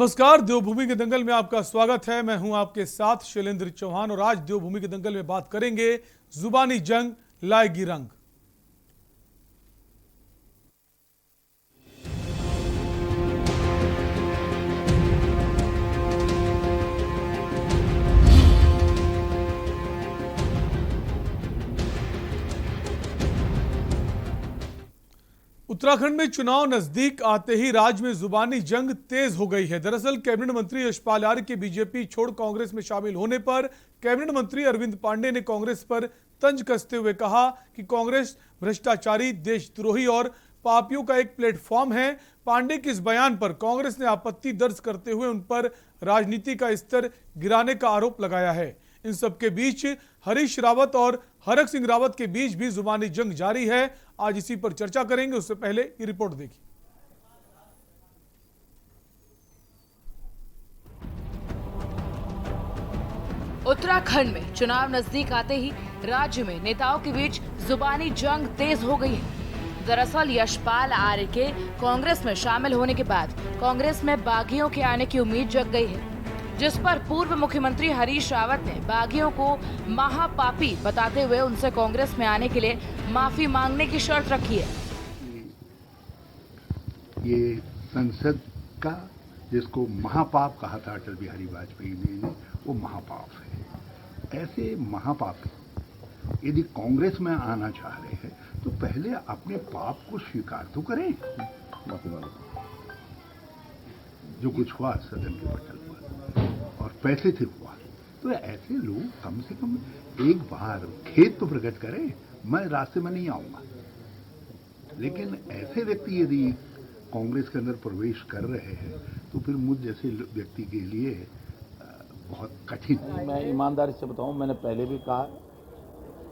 नमस्कार, देवभूमि के दंगल में आपका स्वागत है। मैं हूं आपके साथ शैलेंद्र चौहान और आज देवभूमि के दंगल में बात करेंगे जुबानी जंग लाएगी रंग। उत्तराखंड में चुनाव नजदीक आते ही राज्य में जुबानी जंग तेज हो गई है। दरअसल कैबिनेट मंत्री यशपाल आर्य के बीजेपी छोड़ कांग्रेस में शामिल होने पर कैबिनेट मंत्री अरविंद पांडे ने कांग्रेस पर तंज कसते हुए कहा कि कांग्रेस भ्रष्टाचारी, देशद्रोही और पापियों का एक प्लेटफॉर्म है। पांडे के इस बयान पर कांग्रेस ने आपत्ति दर्ज करते हुए उन पर राजनीति का स्तर गिराने का आरोप लगाया है। इन सबके बीच हरीश रावत और हरक सिंह रावत के बीच भी जुबानी जंग जारी है। आज इसी पर चर्चा करेंगे, उससे पहले ये रिपोर्ट देखिए। उत्तराखंड में चुनाव नजदीक आते ही राज्य में नेताओं के बीच जुबानी जंग तेज हो गई है। दरअसल यशपाल आर्य के कांग्रेस में शामिल होने के बाद कांग्रेस में बागियों के आने की उम्मीद जग गई है, जिस पर पूर्व मुख्यमंत्री हरीश रावत ने बागियों को महापापी बताते हुए उनसे कांग्रेस में आने के लिए माफी मांगने की शर्त रखी है। ये संसद का जिसको महापाप कहा था अटल बिहारी वाजपेयी ने, वो महापाप है। ऐसे महापापी यदि कांग्रेस में आना चाह रहे हैं तो पहले अपने पाप को स्वीकार तो करें। जो कुछ हुआ सदन के पटल पर और पैसे से हुआ, तो ऐसे लोग कम से कम एक बार खेद तो प्रकट करें, मैं रास्ते में नहीं आऊंगा। लेकिन ऐसे व्यक्ति यदि कांग्रेस के अंदर प्रवेश कर रहे हैं तो फिर मुझ जैसे व्यक्ति के लिए बहुत कठिन। मैं ईमानदारी से बताऊं, मैंने पहले भी कहा,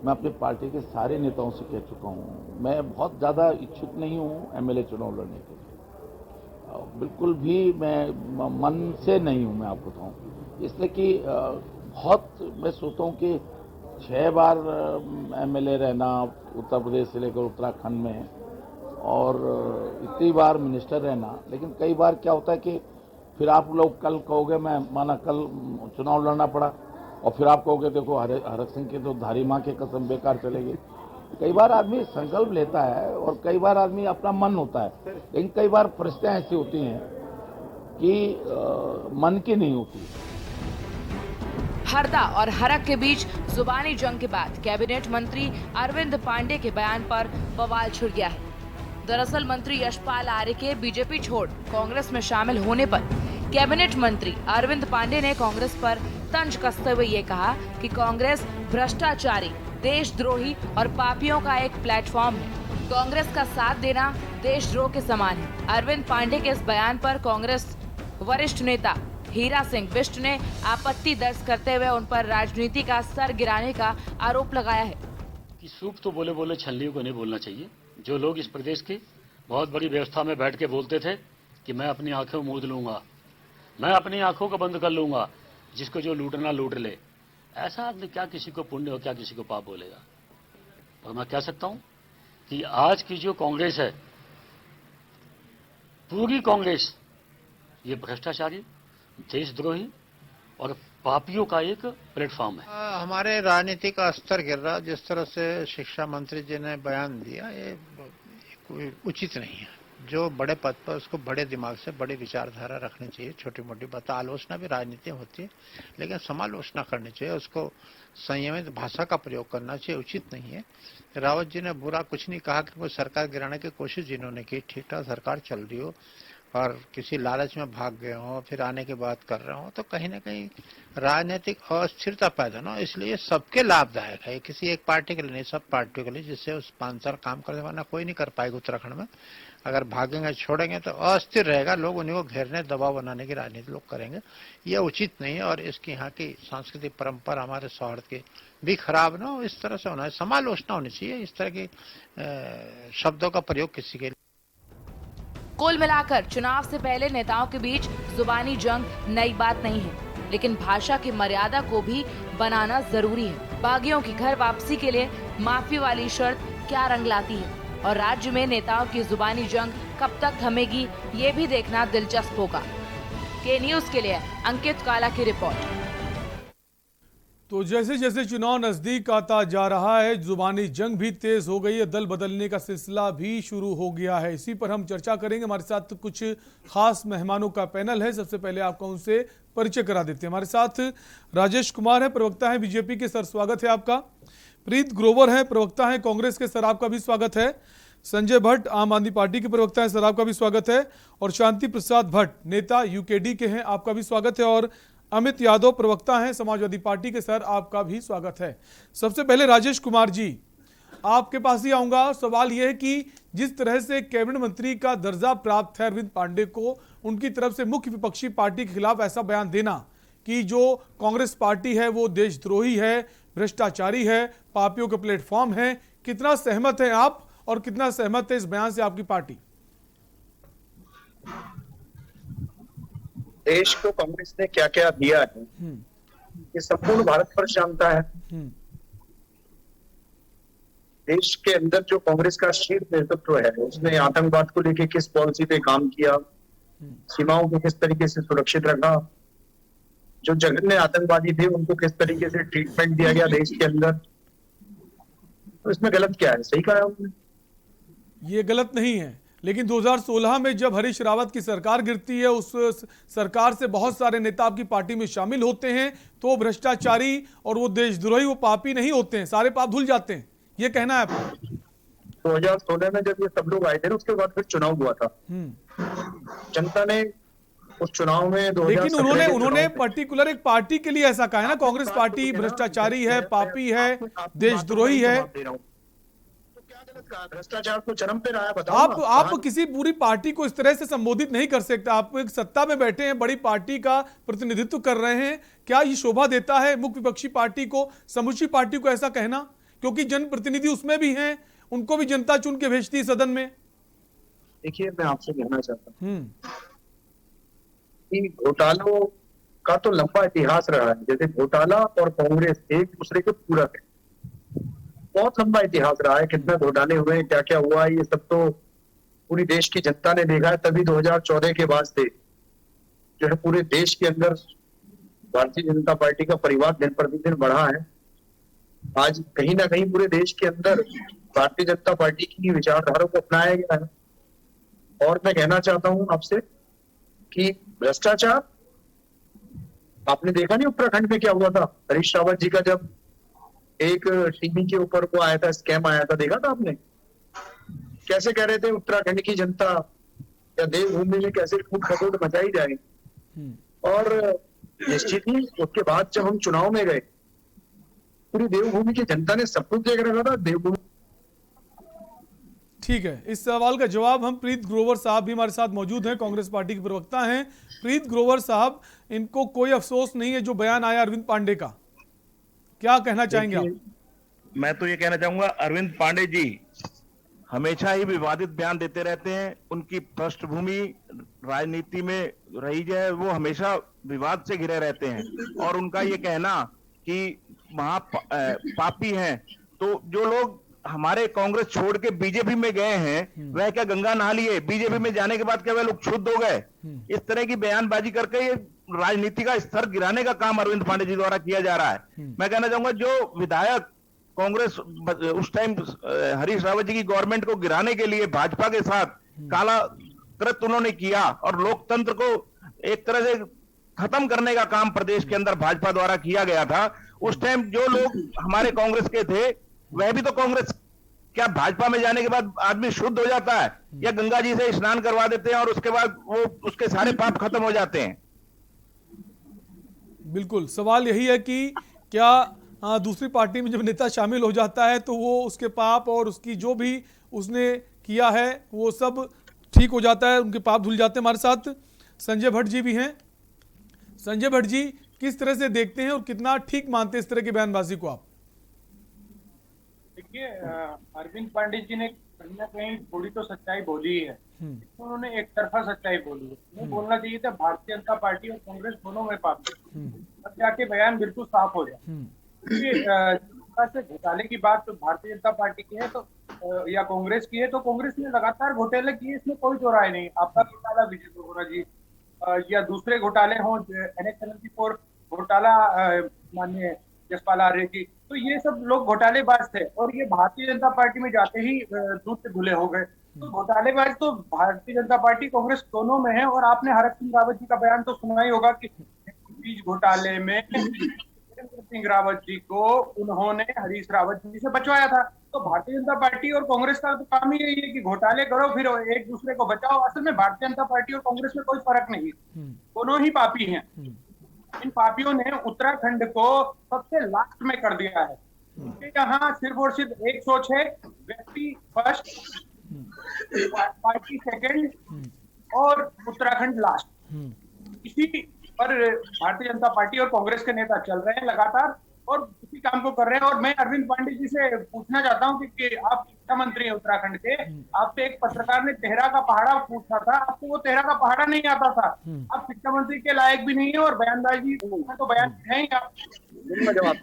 मैं अपनी पार्टी के सारे नेताओं से कह चुका हूं, मैं बहुत ज़्यादा इच्छुक नहीं हूं एमएलए चुनाव लड़ने के लिए। बिल्कुल भी मैं मन से नहीं हूं, मैं आपको बताऊं, इसलिए कि बहुत मैं सोचता हूं कि 6 बार एमएलए रहना उत्तर प्रदेश से लेकर उत्तराखंड में और इतनी बार मिनिस्टर रहना, लेकिन कई बार क्या होता है कि फिर आप लोग कल कहोगे, मैं माना कल चुनाव लड़ना पड़ा और फिर आप कहोगे देखो हरक सिंह की तो धारी माँ की कसम बेकार चलेगी। कई बार आदमी संकल्प लेता है और कई बार आदमी अपना मन होता है, लेकिन कई बार परिस्थितियां ऐसी होती हैं कि मन की नहीं होती। हरदा और हरक के बीच जुबानी जंग के बाद कैबिनेट मंत्री अरविंद पांडे के बयान पर बवाल छिड़ गया है। दरअसल मंत्री यशपाल आर्य के बीजेपी छोड़ कांग्रेस में शामिल होने पर कैबिनेट मंत्री अरविंद पांडे ने कांग्रेस पर तंज कसते हुए ये कहा कि कांग्रेस भ्रष्टाचारी, देशद्रोही और पापियों का एक प्लेटफॉर्म है। कांग्रेस का साथ देना देशद्रोह के समान है। अरविंद पांडे के इस बयान पर कांग्रेस वरिष्ठ नेता हीरा सिंह बिष्ट ने आपत्ति दर्ज करते हुए उन पर राजनीति का स्तर गिराने का आरोप लगाया है। कि सूप तो बोले बोले छलनियों को नहीं बोलना चाहिए। जो लोग इस प्रदेश की बहुत बड़ी व्यवस्था में बैठ के बोलते थे कि मैं अपनी आंखें मूंद लूंगा, मैं अपनी आंखों को बंद कर लूंगा, जिसको जो लूटना लूट ले, ऐसा आदमी क्या किसी को पुण्य और क्या किसी को पाप बोलेगा। और मैं कह सकता हूं कि आज की जो कांग्रेस है, पूरी कांग्रेस ये भ्रष्टाचारी, देशद्रोही और पापियों का एक प्लेटफॉर्म है। हमारे राजनीति का स्तर गिर रहा, जिस तरह से शिक्षा मंत्री जी ने बयान दिया, ये कोई उचित नहीं है। जो बड़े पद पर उसको बड़े दिमाग से बड़ी विचारधारा रखनी चाहिए। छोटी मोटी बात, आलोचना भी राजनीति में होती है, लेकिन समालोचना करनी चाहिए, उसको संयमित भाषा का प्रयोग करना चाहिए, उचित नहीं है। रावत जी ने बुरा कुछ नहीं कहा कि वो सरकार गिराने की कोशिश जिन्होंने की, ठीक ठाक सरकार चल रही हो और किसी लालच में भाग गए हों, फिर आने की बात कर रहे हो, तो कहीं ना कहीं राजनीतिक अस्थिरता पैदा ना, इसलिए सबके लाभदायक है। किसी एक पार्टी के लिए नहीं, सब पार्टियों के लिए, जिससे उस 5 साल काम करने वाला कोई नहीं कर पाएगा उत्तराखंड में। अगर भागेंगे, छोड़ेंगे तो अस्थिर रहेगा, लोग उन्हीं को घेरने, दबाव बनाने की राजनीति लोग करेंगे। ये उचित नहीं है और इसकी यहाँ की सांस्कृतिक परंपरा, हमारे सौहार्द की भी खराब ना हो, इस तरह से होना है। समालोचना होनी चाहिए, इस तरह के शब्दों का प्रयोग किसी के लिए। कुल मिलाकर चुनाव से पहले नेताओं के बीच जुबानी जंग नई बात नहीं है, लेकिन भाषा की मर्यादा को भी बनाना जरूरी है। बागियों की घर वापसी के लिए माफी वाली शर्त क्या रंग लाती है और राज्य में नेताओं की जुबानी जंग कब तक थमेगी, ये भी देखना दिलचस्प होगा। के न्यूज के लिए अंकित काला की रिपोर्ट। तो जैसे जैसे चुनाव नजदीक आता जा रहा है, जुबानी जंग भी तेज हो गई है, दल बदलने का सिलसिला भी शुरू हो गया है। इसी पर हम चर्चा करेंगे। हमारे साथ कुछ खास मेहमानों का पैनल है। सबसे पहले आपको उनसे परिचय करा देते हैं। हमारे साथ राजेश कुमार है, प्रवक्ता है बीजेपी के। सर, स्वागत है आपका। प्रीत ग्रोवर है, प्रवक्ता है कांग्रेस के। सर, आपका भी स्वागत है। संजय भट्ट, आम आदमी पार्टी के प्रवक्ता है। सर, आपका भी स्वागत है। और शांति प्रसाद भट्ट, नेता यूकेडी के हैं। आपका भी स्वागत है। और अमित यादव, प्रवक्ता हैं समाजवादी पार्टी के। सर, आपका भी स्वागत है। सबसे पहले राजेश कुमार जी, आपके पास ही आऊंगा। सवाल यह है कि जिस तरह से कैबिनेट मंत्री का दर्जा प्राप्त है अरविंद पांडे को, उनकी तरफ से मुख्य विपक्षी पार्टी के खिलाफ ऐसा बयान देना कि जो कांग्रेस पार्टी है वो देशद्रोही है, भ्रष्टाचारी है, पापियों का प्लेटफॉर्म है, कितना सहमत है आप और कितना सहमत है इस बयान से आपकी पार्टी? देश को कांग्रेस ने क्या क्या दिया है ये संपूर्ण भारतवर्ष जानता है। देश के अंदर जो कांग्रेस का शीर्ष नेतृत्व है उसने आतंकवाद को लेकर किस पॉलिसी पे काम किया, सीमाओं को किस तरीके से सुरक्षित रखा, जो जघन्य आतंकवादी थे उनको किस तरीके से ट्रीटमेंट दिया गया देश के अंदर। तो इसमें गलत क्या है? सही कहा उन्होंने, ये गलत नहीं है। लेकिन 2016 में जब हरीश रावत की सरकार गिरती है, उस सरकार से बहुत सारे नेता आपकी पार्टी में शामिल होते हैं, तो वो भ्रष्टाचारी और वो देशद्रोही, वो पापी नहीं होते हैं, सारे पाप धुल जाते हैं, ये कहना है आपको? 2016 में जब ये सब लोग आए थे उसके बाद फिर चुनाव हुआ था। जनता ने उस चुनाव में लेकिन उन्होंने पर्टिकुलर एक पार्टी के लिए ऐसा कहा है ना, कांग्रेस पार्टी भ्रष्टाचारी है, पापी है, देशद्रोही है। भ्रष्टाचार तो चरम पे रहा है। बताओ आप किसी पूरी पार्टी को इस तरह से संबोधित नहीं कर सकते। आप एक सत्ता में बैठे हैं, बड़ी पार्टी का प्रतिनिधित्व कर रहे हैं, क्या ये शोभा देता है मुख्य विपक्षी पार्टी को, समूची पार्टी को ऐसा कहना? क्योंकि जनप्रतिनिधि उसमें भी हैं, उनको भी जनता चुन के भेजती है सदन में। देखिए, मैं आपसे कहना चाहता हूँ कि घोटालों का तो लंबा इतिहास रहा है। जैसे घोटाला और कांग्रेस एक दूसरे के पूरक है, बहुत लंबा इतिहास रहा है। कितने घोटाले हुए, क्या क्या हुआ, ये सब तो पूरी देश की जनता ने देखा है। तभी 2014 के बाद से जो है पूरे देश के अंदर भारतीय जनता पार्टी का परिवार दिन प्रतिदिन बढ़ा है। आज कहीं ना कहीं पूरे देश के अंदर भारतीय जनता पार्टी की विचारधारा को अपनाया गया है। और मैं कहना चाहता हूं आपसे कि भ्रष्टाचार, आपने देखा नहीं उत्तराखंड में क्या हुआ था? हरीश रावत जी का जब एक टीवी के ऊपर वो आया था, स्कैम आया था, देखा था आपने? कैसे कह रहे थे उत्तराखंड की जनता या देवभूमि में कैसे खूब खटोट मचाई जाए। और निश्चित ही उसके बाद जब हम चुनाव में गए, पूरी देवभूमि की जनता ने सब कुछ देख रखा था। देवभूमि, ठीक है, इस सवाल का जवाब हम प्रीत ग्रोवर साहब भी हमारे साथ मौजूद हैं, कांग्रेस पार्टी के प्रवक्ता हैं। प्रीत ग्रोवर साहब, इनको कोई अफसोस नहीं है जो बयान आया अरविंद पांडे का, क्या कहना चाहेंगे आप? मैं तो ये कहना चाहूंगा, अरविंद पांडे जी हमेशा ही विवादित बयान देते रहते हैं। उनकी पृष्ठभूमि राजनीति में रही है, वो हमेशा विवाद से घिरे रहते हैं। और उनका ये कहना कि पापी हैं, तो जो लोग हमारे कांग्रेस छोड़ के बीजेपी में गए हैं वह क्या गंगा नहा लिए? बीजेपी में जाने के बाद क्या वह लोग शुद्ध हो गए? इस तरह की बयानबाजी करके ये राजनीति का स्तर गिराने का काम अरविंद पांडे जी द्वारा किया जा रहा है। मैं कहना चाहूंगा, जो विधायक कांग्रेस उस टाइम हरीश रावत जी की गवर्नमेंट को गिराने के लिए भाजपा के साथ काला कृत्य उन्होंने किया और लोकतंत्र को एक तरह से खत्म करने का काम प्रदेश के अंदर भाजपा द्वारा किया गया था, उस टाइम जो लोग हमारे कांग्रेस के थे वह भी तो कांग्रेस, क्या भाजपा में जाने के बाद आदमी शुद्ध हो जाता है या गंगा जी से स्नान करवा देते हैं और उसके बाद वो उसके सारे पाप खत्म हो जाते हैं? बिल्कुल, सवाल यही है कि क्या दूसरी पार्टी में जब नेता शामिल हो जाता है तो वो उसके पाप और उसकी जो भी उसने किया है वो सब ठीक हो जाता है, उनके पाप धुल जाते हैं। हमारे साथ संजय भट्ट जी भी हैं। संजय भट्ट जी, किस तरह से देखते हैं और कितना ठीक मानते हैं इस तरह की बयानबाजी को आप? देखिए, अरविंद पांडे जी ने कहीं ना कहीं थोड़ी तो सच्चाई बोली है, उन्होंने एक तरफा सच्चाई बोली है। उन्हें बोलना चाहिए था भारतीय जनता पार्टी और कांग्रेस दोनों में पाप, अब जाके बयान बिल्कुल साफ हो जाए। से घोटाले की बात तो भारतीय जनता पार्टी की है तो या कांग्रेस की है, तो कांग्रेस ने लगातार घोटाले किए, इसमें कोई दो राय नहीं। आपका घोटाला विजय गोरा जी, या दूसरे घोटाले हों, NH-74 घोटाला, माननीय यशपाल आर्य की, तो ये सब लोग घोटालेबाज थे और ये भारतीय जनता पार्टी में जाते ही दूध से धुले हो गए। तो घोटालेबाज तो भारतीय जनता पार्टी कांग्रेस दोनों में है। और आपने हरक सिंह रावत जी का बयान तो सुना ही होगा कि बीज घोटाले में वीरेंद्र सिंह रावत जी को उन्होंने हरीश रावत जी से बचवाया था। तो भारतीय जनता पार्टी और कांग्रेस का तो काम ही यही है कि घोटाले करो फिर एक दूसरे को बचाओ। असल में भारतीय जनता पार्टी और कांग्रेस में कोई फर्क नहीं है, दोनों ही पापी हैं। इन पापियों ने उत्तराखंड को सबसे लास्ट में कर दिया है। यहाँ सिर्फ और सिर्फ 106 व्यक्ति फर्स्ट, पार्टी सेकंड और उत्तराखंड लास्ट। इसी पर भारतीय जनता पार्टी और कांग्रेस के नेता चल रहे हैं लगातार और इसी काम को कर रहे हैं। और मैं अरविंद पांडे जी से पूछना चाहता हूं कि आप शिक्षा मंत्री हैं उत्तराखंड के, आपसे एक पत्रकार ने तेहरा का पहाड़ा पूछा था, आपको वो तेहरा का पहाड़ा नहीं आता था। आप शिक्षा मंत्री के लायक भी नहीं है और बयानबाजी तो बयान है ही आप। जवाब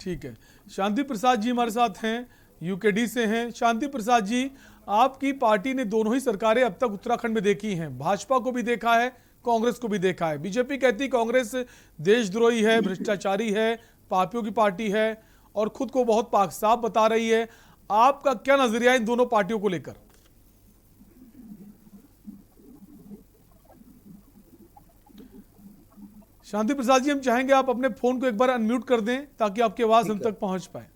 ठीक है। शांति प्रसाद जी हमारे साथ हैं, यूकेडी से हैं। शांति प्रसाद जी, आपकी पार्टी ने दोनों ही सरकारें अब तक उत्तराखंड में देखी हैं, भाजपा को भी देखा है, कांग्रेस को भी देखा है। बीजेपी कहती कांग्रेस देशद्रोही है, भ्रष्टाचारी है, पापियों की पार्टी है और खुद को बहुत पाक साफ बता रही है। आपका क्या नजरिया इन दोनों पार्टियों को लेकर? शांति प्रसाद जी, हम चाहेंगे आप अपने फोन को एक बार अनम्यूट कर दें ताकि आपकी आवाज हम तक पहुंच पाए।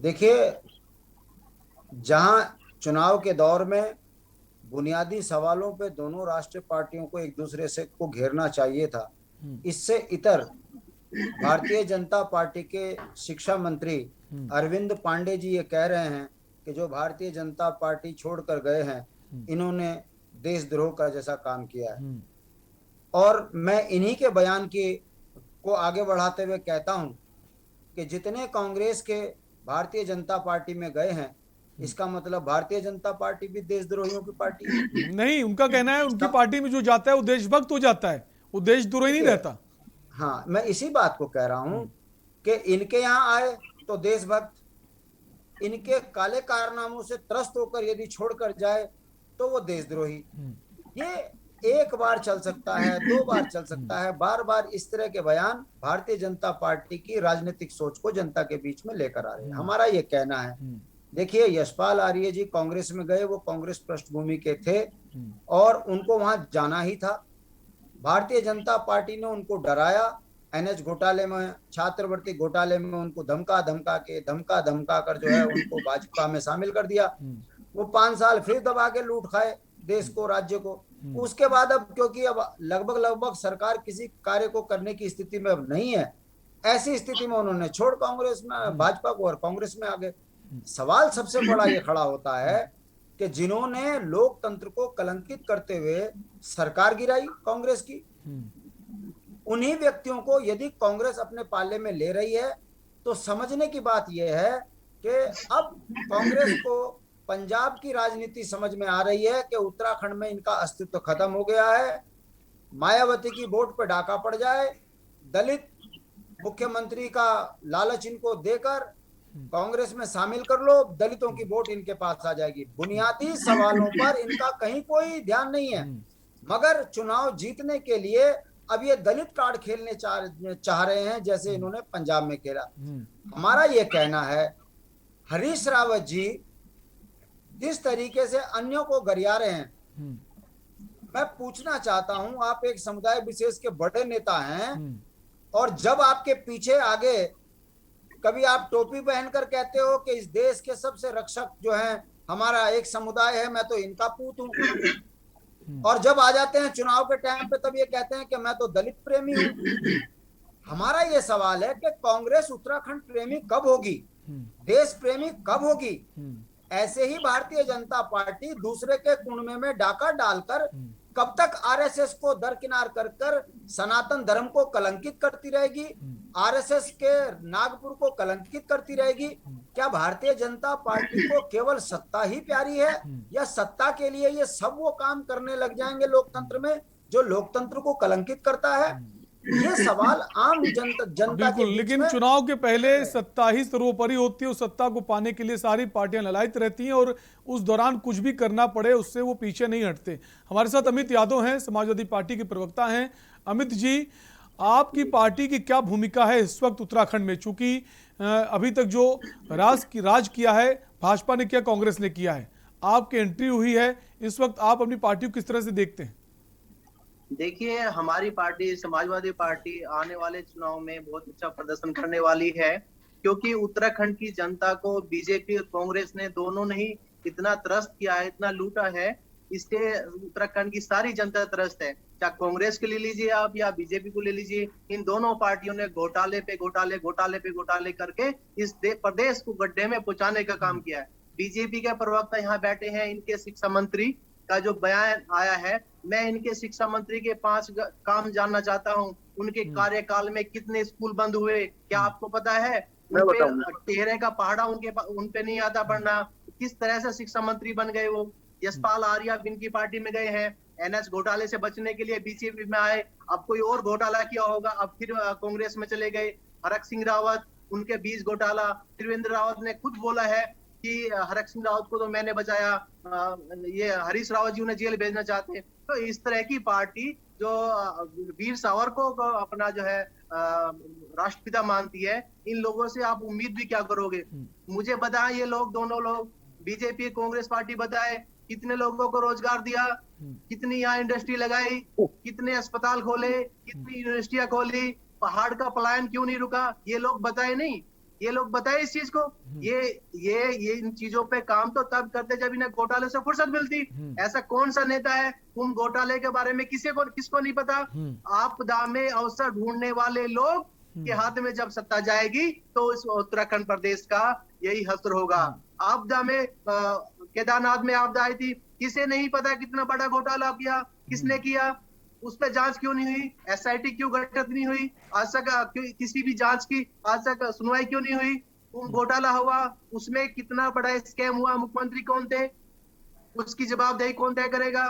देखिए, जहां चुनाव के दौर में बुनियादी सवालों पे दोनों राष्ट्रीय पार्टियों को एक दूसरे से को घेरना चाहिए था, इससे इतर भारतीय जनता पार्टी के शिक्षा मंत्री अरविंद पांडे जी ये कह रहे हैं कि जो भारतीय जनता पार्टी छोड़कर गए हैं, इन्होंने देशद्रोह का जैसा काम किया है। और मैं इन्हीं के बयान को आगे बढ़ाते हुए कहता हूं कि जितने कांग्रेस के भारतीय जनता पार्टी में गए हैं, इसका मतलब भारतीय जनता पार्टी भी देशद्रोहियों की पार्टी है? नहीं, उनका कहना है उनकी पार्टी में जो जाता है वो देशभक्त हो जाता है, वो देशद्रोही नहीं रहता। हाँ, मैं इसी बात को कह रहा हूं कि इनके यहाँ आए तो देशभक्त, इनके काले कारनामों से त्रस्त होकर यदि छोड़कर जाए तो वो देशद्रोही। ये एक बार चल सकता है, 2 बार चल सकता है, बार बार इस तरह के बयान भारतीय जनता पार्टी की राजनीतिक सोच को जनता के बीच में लेकर आ रहे हैं। हमारा ये कहना है, देखिए, यशपाल आर्य जी कांग्रेस में गए, वो कांग्रेस पृष्ठभूमि के थे और उनको वहां जाना ही था। भारतीय जनता पार्टी ने उनको डराया, NH घोटाले में, छात्रवृत्ति घोटाले में उनको धमका धमका कर जो है उनको भाजपा में शामिल कर दिया। वो 5 साल फिर दबा के लूट खाए देश को, राज्य को। उसके बाद अब क्योंकि अब लगभग सरकार किसी कार्य को करने की स्थिति में अब नहीं है, ऐसी स्थिति में उन्होंने छोड़ कांग्रेस में भाजपा को और कांग्रेस में आ गए। सवाल सबसे बड़ा ये खड़ा होता है कि जिन्होंने लोकतंत्र को कलंकित करते हुए सरकार गिराई कांग्रेस की, उन्हीं व्यक्तियों को यदि कांग्रेस अपने पाले में ले रही है तो समझने की बात यह है कि अब कांग्रेस को पंजाब की राजनीति समझ में आ रही है कि उत्तराखंड में इनका अस्तित्व खत्म हो गया है। मायावती की वोट पर डाका पड़ जाए, दलित मुख्यमंत्री का लालच इनको देकर कांग्रेस में शामिल कर लो, दलितों की वोट इनके पास आ जाएगी। बुनियादी सवालों पर इनका कहीं कोई ध्यान नहीं है, मगर चुनाव जीतने के लिए अब ये दलित कार्ड खेलने चाह रहे हैं, जैसे इन्होंने पंजाब में खेला। हमारा ये कहना है, हरीश रावत जी जिस तरीके से अन्यों को गरिया रहे हैं, मैं पूछना चाहता हूं, आप एक समुदाय विशेष के बड़े नेता हैं और जब आपके पीछे आगे कभी आप टोपी पहनकर कहते हो कि इस देश के सबसे रक्षक जो हैं हमारा एक समुदाय है, मैं तो इनका पूत हूं, और जब आ जाते हैं चुनाव के टाइम पे तब ये कहते हैं कि मैं तो दलित प्रेमी हूं। हमारा ये सवाल है कि कांग्रेस उत्तराखंड प्रेमी कब होगी, देश प्रेमी कब होगी? ऐसे ही भारतीय जनता पार्टी दूसरे के कुनबे में डाका डालकर कब तक आरएसएस को दरकिनार कर सनातन धर्म को कलंकित करती रहेगी, आरएसएस के नागपुर को कलंकित करती रहेगी? क्या भारतीय जनता पार्टी को केवल सत्ता ही प्यारी है, या सत्ता के लिए ये सब वो काम करने लग जाएंगे लोकतंत्र में जो लोकतंत्र को कलंकित करता है? ये सवाल आम जनता के बिल्कुल, बीच लेकिन में चुनाव के पहले सत्ता ही सर्वोपरि होती है। उस सत्ता को पाने के लिए सारी पार्टियां ललायित रहती हैं और उस दौरान कुछ भी करना पड़े उससे वो पीछे नहीं हटते। हमारे साथ अमित यादव हैं, समाजवादी पार्टी के प्रवक्ता हैं। अमित जी, आपकी पार्टी की क्या भूमिका है इस वक्त उत्तराखंड में? चूंकि अभी तक जो राज किया है भाजपा ने किया, कांग्रेस ने किया है, आपकी एंट्री हुई है, इस वक्त आप अपनी पार्टी को किस तरह से देखते हैं? देखिए, हमारी पार्टी समाजवादी पार्टी आने वाले चुनाव में बहुत अच्छा प्रदर्शन करने वाली है, क्योंकि उत्तराखंड की जनता को बीजेपी और कांग्रेस ने दोनों ने ही इतना त्रस्त किया है, इतना लूटा है, इससे उत्तराखंड की सारी जनता त्रस्त है। चाहे कांग्रेस के ले लीजिए आप या बीजेपी को ले लीजिए, इन दोनों पार्टियों ने घोटाले पे घोटाले घोटाले पे घोटाले करके इस प्रदेश को गड्ढे में पहुंचाने का काम किया है। बीजेपी के प्रवक्ता यहाँ बैठे हैं, इनके शिक्षा मंत्री का जो बयान आया है, मैं इनके शिक्षा मंत्री के 5 काम जानना चाहता हूँ। उनके कार्यकाल में कितने स्कूल बंद हुए, क्या आपको पता है? चेहरे का पहाड़ा उन पे नहीं आता पढ़ना। किस तरह से शिक्षा मंत्री बन गए वो? यशपाल आर्या इनकी पार्टी में गए हैं, एनएच घोटाले से बचने के लिए बीजेपी में आए, अब कोई और घोटाला किया होगा, अब फिर कांग्रेस में चले गए। हरक सिंह रावत, उनके 20 घोटाला। त्रिवेंद्र रावत ने खुद बोला है कि हरक सिंह रावत को तो मैंने बचाया, ये हरीश रावत जी उन्हें जेल भेजना चाहते हैं। तो इस तरह की पार्टी जो वीर सावरकर को अपना जो है राष्ट्रपिता मानती है, इन लोगों से आप उम्मीद भी क्या करोगे? मुझे बताएं, ये लोग दोनों लोग बीजेपी कांग्रेस पार्टी बताए कितने लोगों को रोजगार दिया, कितनी यहाँ इंडस्ट्री लगाई, कितने अस्पताल खोले, कितनी यूनिवर्सिटियां खोली, पहाड़ का पलायन क्यों नहीं रुका? ये लोग बताए नहीं, ये लोग बताए इस चीज को। ये इन चीजों पे काम तो तब करते जब इन्हें घोटाले से फुर्सत मिलती। ऐसा कौन सा नेता है उन घोटाले के बारे में किसको नहीं पता? आपदा में अवसर ढूंढने वाले लोग के हाथ में जब सत्ता जाएगी तो इस उत्तराखंड प्रदेश का यही हश्र होगा। आपदा में केदारनाथ में आपदा आई थी, किसे नहीं पता कितना बड़ा घोटाला किया, किसने किया, उस पर जांच क्यों नहीं हुई? एसआईटी क्यों गठित नहीं हुई? आज तक किसी भी जांच की आज तक सुनवाई क्यों नहीं हुई? घोटाला हुआ, उसमें कितना बड़ा स्कैम हुआ, मुख्यमंत्री कौन थे, उसकी जवाबदेही कौन तय करेगा?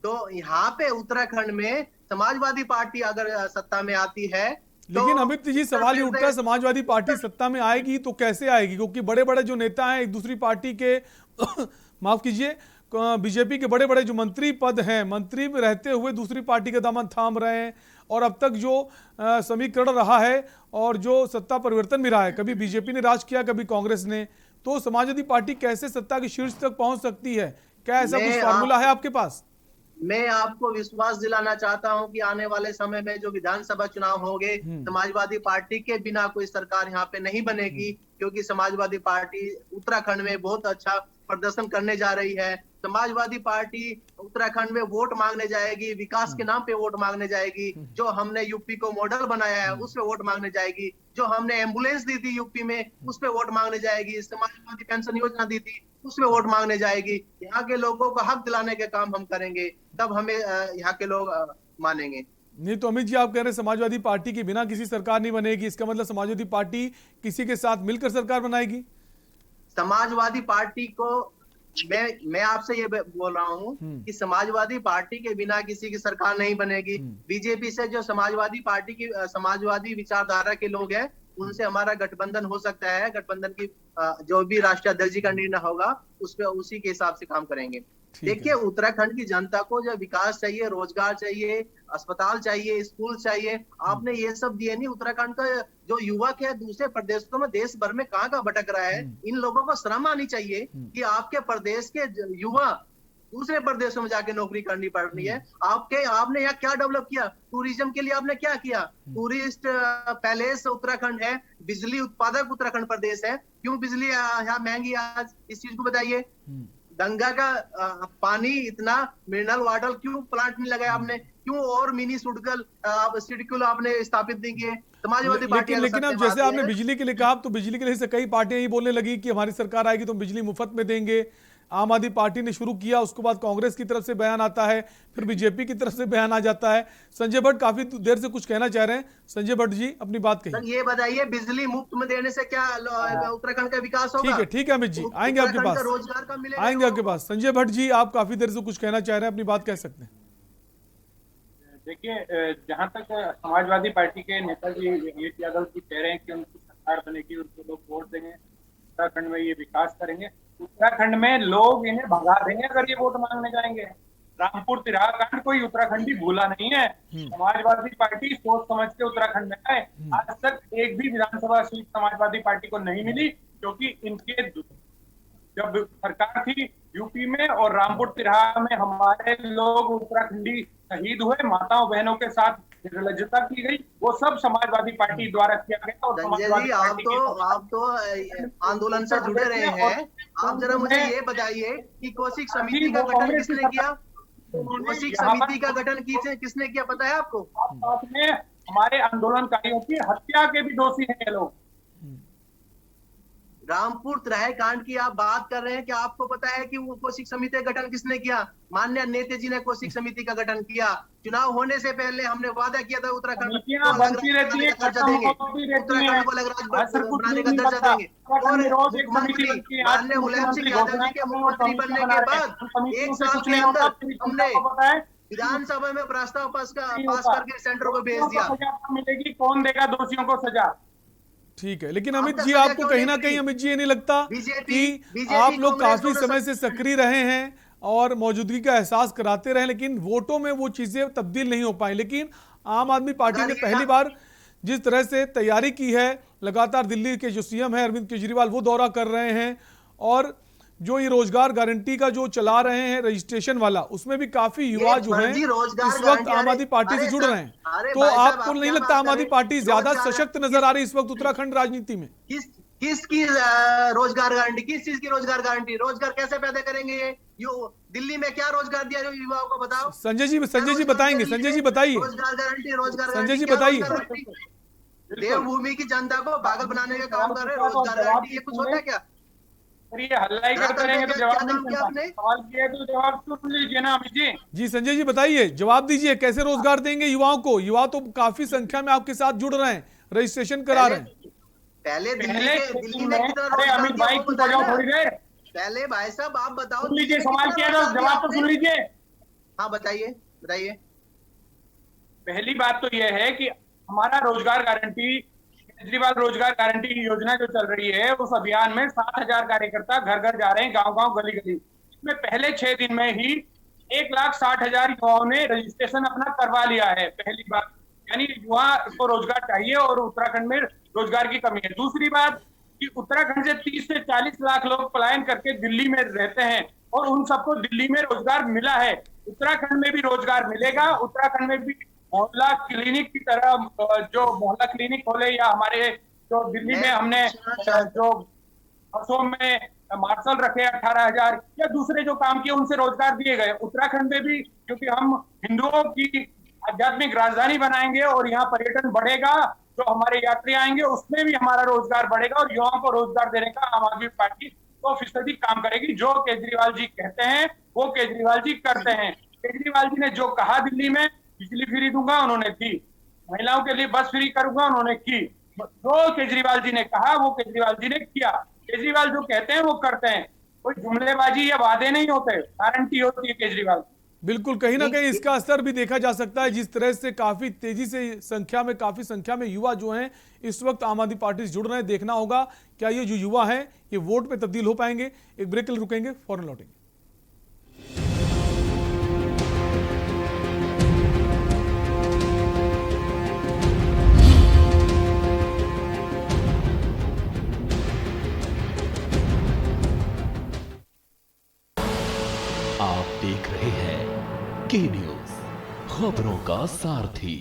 तो यहाँ पे उत्तराखंड में समाजवादी पार्टी अगर सत्ता में आती है, लेकिन अमित जी सवाल ये उठता है, समाजवादी पार्टी सत्ता में आएगी तो कैसे आएगी? क्योंकि बड़े बड़े जो नेता हैं एक दूसरी पार्टी के माफ कीजिए, बीजेपी के बड़े बड़े जो मंत्री पद हैं, मंत्री में रहते हुए दूसरी पार्टी का दामन थाम रहे हैं, और अब तक जो समीकरण रहा है और जो सत्ता परिवर्तन भी रहा है, कभी बीजेपी ने राज किया, कभी कांग्रेस ने, तो समाजवादी पार्टी कैसे सत्ता के शीर्ष तक पहुंच सकती है? क्या ऐसा कुछ फार्मूला है आपके पास? मैं आपको विश्वास दिलाना चाहता हूं कि आने वाले समय में जो विधानसभा चुनाव होंगे, समाजवादी पार्टी के बिना कोई सरकार यहाँ पे नहीं बनेगी, क्योंकि समाजवादी पार्टी उत्तराखंड में बहुत अच्छा प्रदर्शन करने जा रही है। समाजवादी पार्टी उत्तराखंड में वोट मांगने जाएगी, विकास के नाम पे वोट मांगने जाएगी। जो हमने यूपी को मॉडल बनाया है उस पे वोट मांगने जाएगी, जो हमने एम्बुलेंस दी थी यूपी में उस पे वोट मांगने जाएगी, समाजवादी पेंशन योजना दी थी उस पे वोट मांगने जाएगी। यहाँ के लोगों को हक दिलाने के काम हम करेंगे, तब हमें यहाँ के लोग मानेंगे। नहीं तो अमित जी, आप कह रहे हैं समाजवादी पार्टी के बिना किसी सरकार नहीं बनेगी, इसका मतलब समाजवादी पार्टी किसी के साथ मिलकर सरकार बनाएगी? समाजवादी पार्टी को मैं आपसे ये बोल रहा हूँ कि समाजवादी पार्टी के बिना किसी की सरकार नहीं बनेगी। बीजेपी से जो समाजवादी पार्टी की समाजवादी विचारधारा के लोग हैं, उनसे हमारा गठबंधन हो सकता है। गठबंधन की जो भी राष्ट्रीय अध्यक्ष जी का निर्णय होगा उस पे उसी के हिसाब से काम करेंगे। देखिए, उत्तराखंड की जनता को जब विकास चाहिए, रोजगार चाहिए, अस्पताल चाहिए, स्कूल चाहिए, आपने ये सब दिए नहीं। उत्तराखंड का जो युवक है दूसरे प्रदेशों में देश भर में कहाँ भटक रहा है, इन लोगों को शर्म आनी चाहिए कि आपके प्रदेश के युवा दूसरे प्रदेशों में जाके नौकरी करनी पड़ रही है। आपने यहाँ क्या डेवलप किया? टूरिज्म के लिए आपने क्या किया? टूरिस्ट पैलेस उत्तराखंड है, बिजली उत्पादक उत्तराखंड प्रदेश है, क्यों बिजली यहाँ महंगी आज? इस चीज को बताइए। गंगा का पानी इतना मिनरल वाटर क्यों प्लांट नहीं लगाया आपने? क्यों और मिनी सिडकुल आपने स्थापित नहीं किए? समाजवादी पार्टी लेकिन अब जैसे आपने बिजली के लिए कहा, तो बिजली के लिए से कई पार्टियां ये बोलने लगी कि हमारी सरकार आएगी तो बिजली मुफ्त में देंगे। आम आदमी पार्टी ने शुरू किया, उसके बाद कांग्रेस की तरफ से बयान आता है, फिर बीजेपी की तरफ से बयान आ जाता है। संजय भट्ट काफी देर से कुछ कहना चाह रहे हैं। संजय भट्ट जी, अपनी बात कहिए। ये बताइए, बिजली मुफ्त में देने से क्या उत्तराखंड का विकास होगा? ठीक है अमित जी, आएंगे आपके पास, रोजगार का मिलेगा, आएंगे आपके पास। संजय भट्ट जी, आप काफी देर से कुछ कहना चाह रहे हैं, अपनी बात कह सकते हैं। देखिए, जहां तक समाजवादी पार्टी के नेताजी अखिलेश यादव जी कह रहे हैं कि उनकी सरकार बनेगी, उनको लोग वोट देंगे, उत्तराखंड में ये विकास करेंगे, उत्तराखंड में लोग इन्हें भगा देंगे अगर ये वोट मांगने जाएंगे। रामपुर तिराहा कांड कोई उत्तराखंडी भूला नहीं है। समाजवादी पार्टी सोच समझ के उत्तराखंड में आए। आज तक एक भी विधानसभा सीट समाजवादी पार्टी को नहीं मिली, क्योंकि इनके जब सरकार थी यूपी में और रामपुर तिराहा में हमारे लोग उत्तराखंडी शहीद हुए, माताओं बहनों के साथ निर्लज्जता की गई, वो सब समाजवादी पार्टी द्वारा किया गया। और संजय जी, आप तो आंदोलन से जुड़े रहे हैं, आप जरा मुझे ये बताइए कि कौशिक समिति का गठन किसने किया? कौशिक समिति का गठन किसने किया, पता है आपको? साथ में हमारे आंदोलनकारियों की हत्या के भी दोषी हैं ये लोग। रामपुर तिराहे कांड की आप बात कर रहे हैं कि आपको पता है कि वो कौशिक समिति का गठन किसने किया? माननीय नेता जी ने कौशिक समिति का गठन किया। चुनाव होने से पहले हमने वादा किया था उत्तराखंड को अलग राज्य का दर्जा देंगे, उत्तराखंड को अलग राज्य बनाने का दर्जा देंगे। और मुख्यमंत्री माननीय मुलायम सिंह यादव जी के मुख्यमंत्री बनने के बाद 1 साल के अंदर हमने विधानसभा में प्रस्ताव पास करके सेंटर को भेज दिया। मिलेगी, कौन देगा दोषियों को सजा? ठीक है, लेकिन अमित जी, आपको कहीं ना कहीं अमित जी ये नहीं लगता कि आप लोग काफी समय से सक्रिय रहे हैं और मौजूदगी का एहसास कराते रहे, लेकिन वोटों में वो चीजें तब्दील नहीं हो पाई। लेकिन आम आदमी पार्टी ने पहली बार जिस तरह से तैयारी की है, लगातार दिल्ली के जो सीएम है अरविंद केजरीवाल वो दौरा कर रहे हैं, और जो ये रोजगार गारंटी का जो चला रहे हैं रजिस्ट्रेशन वाला, उसमें भी काफी युवा जो हैं इस वक्त आम आदमी पार्टी से जुड़ रहे हैं। तो आपको नहीं लगता आम आदमी पार्टी ज्यादा सशक्त नजर आ रही है इस वक्त उत्तराखंड राजनीति में? किसकी रोजगार गारंटी? किस चीज की रोजगार गारंटी? रोजगार कैसे पैदा करेंगे ये? दिल्ली में क्या रोजगार दिया युवाओं को, बताओ। संजय जी बताएंगे। संजय जी बताइए। रोजगार गारंटी संजय जी बताइए। देवभूमि की जनता को पागल बनाने का काम कर रहे हैं। रोजगार गारंटी ये कुछ होता है क्या? ये हल्ला ही करते रहेंगे तो जवाब नहीं मिलता। सवाल किया तो जवाब सुन लीजिए ना अमित जी। जी संजय जी बताइए, जवाब दीजिए, कैसे रोजगार देंगे युवाओं को? युवा तो काफी संख्या में आपके साथ जुड़ रहे हैं, रजिस्ट्रेशन करा रहे हैं। पहले दिल्ली में अमित भाई की बजाओ थोड़ी देर। पहले भाई साहब आप बताओ, सुन लीजिए, सवाल किया तो जवाब तो सुन लीजिए। हाँ बताइए। पहली बात तो यह है कि हमारा रोजगार गारंटी, केजरीवाल रोजगार गारंटी योजना जो चल रही है, उस अभियान में 7,000 कार्यकर्ता घर घर जा रहे हैं, गांव-गांव, गली-गली। इसमें पहले 6 दिन में ही 1,60,000 युवाओं ने रजिस्ट्रेशन अपना करवा लिया है। पहली बात, यानी युवा को रोजगार चाहिए और उत्तराखंड में रोजगार की कमी है। दूसरी बात कि उत्तराखंड से 30 से 40 लाख लोग पलायन करके दिल्ली में रहते हैं और उन सबको दिल्ली में रोजगार मिला है। उत्तराखंड में भी रोजगार मिलेगा। उत्तराखंड में भी मोहल्ला क्लिनिक की तरह जो मोहल्ला क्लिनिक खोले, या हमारे जो दिल्ली में हमने जो बसों में मार्शल रखे 18,000, या दूसरे जो काम किए उनसे रोजगार दिए गए। उत्तराखंड में भी क्योंकि हम हिंदुओं की आध्यात्मिक राजधानी बनाएंगे और यहाँ पर्यटन बढ़ेगा, जो हमारे यात्री आएंगे उसमें भी हमारा रोजगार बढ़ेगा और युवाओं को रोजगार देने का आम आदमी पार्टी 100% काम करेगी। जो केजरीवाल जी कहते हैं वो केजरीवाल जी करते हैं। केजरीवाल जी ने जो कहा दिल्ली में बिजली फ्री दूंगा, उन्होंने दी। महिलाओं के लिए बस फ्री करूंगा, उन्होंने की। जो केजरीवाल जी ने कहा वो केजरीवाल जी ने किया। केजरीवाल जो कहते हैं वो करते हैं। कोई जुमलेबाजी या वादे नहीं होते, गारंटी होती है केजरीवाल। बिल्कुल, कहीं ना कहीं इसका असर भी देखा जा सकता है, जिस तरह से काफी तेजी से काफी संख्या में युवा जो हैं इस वक्त आम आदमी पार्टी से जुड़ रहे हैं। देखना होगा क्या ये जो युवा हैं ये वोट पे तब्दील हो पाएंगे। एक ब्रेक के लिए रुकेंगे, फौरन लौटेंगे। आप देख रहे हैं के न्यूज, खबरों का सारथी।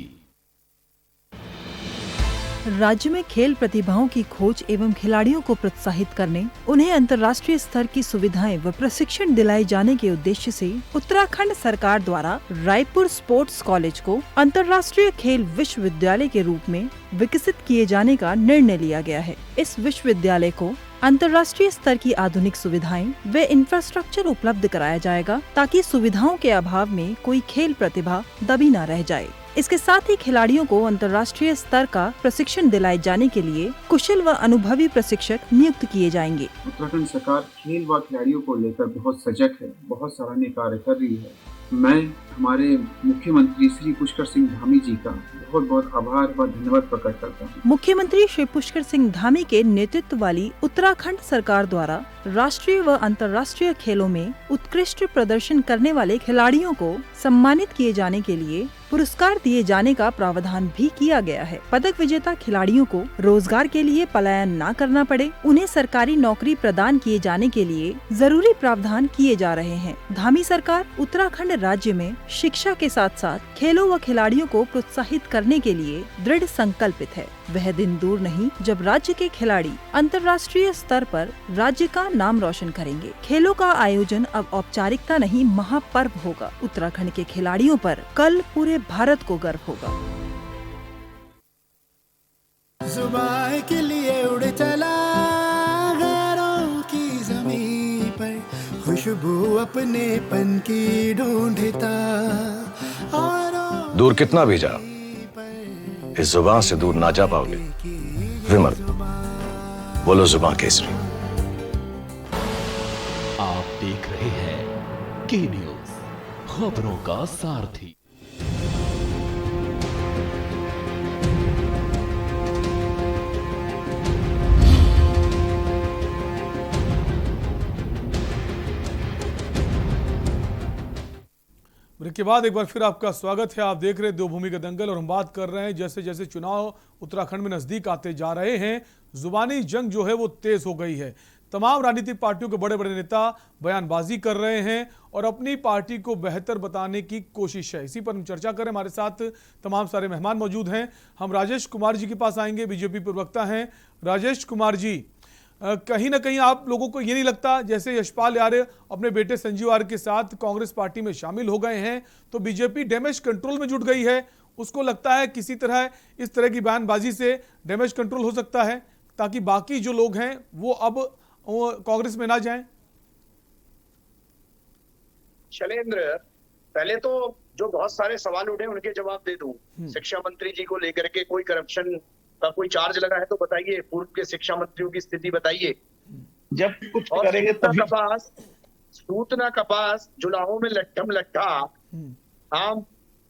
राज्य में खेल प्रतिभाओं की खोज एवं खिलाड़ियों को प्रोत्साहित करने, उन्हें अंतर्राष्ट्रीय स्तर की सुविधाएं व प्रशिक्षण दिलाए जाने के उद्देश्य से उत्तराखंड सरकार द्वारा रायपुर स्पोर्ट्स कॉलेज को अंतर्राष्ट्रीय खेल विश्वविद्यालय के रूप में विकसित किए जाने का निर्णय लिया गया है। इस विश्वविद्यालय को अंतर्राष्ट्रीय स्तर की आधुनिक सुविधाएं व इंफ्रास्ट्रक्चर उपलब्ध कराया जाएगा, ताकि सुविधाओं के अभाव में कोई खेल प्रतिभा दबी न रह जाए। इसके साथ ही खिलाड़ियों को अंतर्राष्ट्रीय स्तर का प्रशिक्षण दिलाए जाने के लिए कुशल व अनुभवी प्रशिक्षक नियुक्त किए जाएंगे। उत्तराखंड सरकार खेल व खिलाड़ियों को लेकर बहुत सजग है, बहुत सराहनीय कार्य कर रही है। मैं हमारे मुख्यमंत्री श्री पुष्कर सिंह धामी जी का बहुत बहुत आभार व धन्यवाद प्रकट करता हूँ। मुख्यमंत्री श्री पुष्कर सिंह धामी के नेतृत्व वाली उत्तराखंड सरकार द्वारा राष्ट्रीय व अंतर्राष्ट्रीय खेलों में उत्कृष्ट प्रदर्शन करने वाले खिलाड़ियों को सम्मानित किए जाने के लिए पुरस्कार दिए जाने का प्रावधान भी किया गया है। पदक विजेता खिलाड़ियों को रोजगार के लिए पलायन न करना पड़े, उन्हें सरकारी नौकरी प्रदान किए जाने के लिए जरूरी प्रावधान किए जा रहे हैं। धामी सरकार उत्तराखंड राज्य में शिक्षा के साथ साथ खेलों व खिलाड़ियों को प्रोत्साहित करने के लिए दृढ़ संकल्पित है। वह दिन दूर नहीं जब राज्य के खिलाड़ी अंतर्राष्ट्रीय स्तर पर राज्य का नाम रोशन करेंगे। खेलों का आयोजन अब औपचारिकता नहीं, महापर्व होगा। उत्तराखंड के खिलाड़ियों पर कल पूरे भारत को गर्व होगा। जुबान के लिए उड़ चला गैरों की ज़मीं पर, खुशबू अपने पन की ढूंढता। दूर कितना भी जा, इस जुबान से दूर ना जा पाओगे। विमल, बोलो जुबान केसरी। आप देख रहे हैं के न्यूज़, खबरों का सारथी। ब्रेक के बाद एक बार फिर आपका स्वागत है। आप देख रहे हैं देवभूमि का दंगल और हम बात कर रहे हैं जैसे जैसे चुनाव उत्तराखंड में नजदीक आते जा रहे हैं, जुबानी जंग जो है वो तेज हो गई है। तमाम राजनीतिक पार्टियों के बड़े बड़े नेता बयानबाजी कर रहे हैं और अपनी पार्टी को बेहतर बताने की कोशिश है। इसी पर हम चर्चा करें। हमारे साथ तमाम सारे मेहमान मौजूद हैं। हम राजेश कुमार जी के पास आएंगे, बीजेपी प्रवक्ता हैं। राजेश कुमार जी, कहीं ना कहीं आप लोगों को ये नहीं लगता जैसे यशपाल आर्य अपने बेटे संजीव आर्य के साथ कांग्रेस पार्टी में शामिल हो गए हैं तो बीजेपी डैमेज कंट्रोल में जुट गई है? उसको लगता है किसी तरह इस तरह की बयानबाजी से डैमेज कंट्रोल हो सकता है ताकि बाकी जो लोग हैं वो अब कांग्रेस में ना जाएं? शैलेंद्र, पहले तो जो बहुत सारे सवाल उठे उनके जवाब दे दूं। शिक्षा मंत्री जी को लेकर के कोई करप्शन का कोई चार्ज लगा है तो बताइए, पूर्व के शिक्षा मंत्रियों की स्थिति बताइए। जब कुछ करेंगे तभी। सूतना कपास जुलाहों में लट्ठम लट्ठा। हाँ,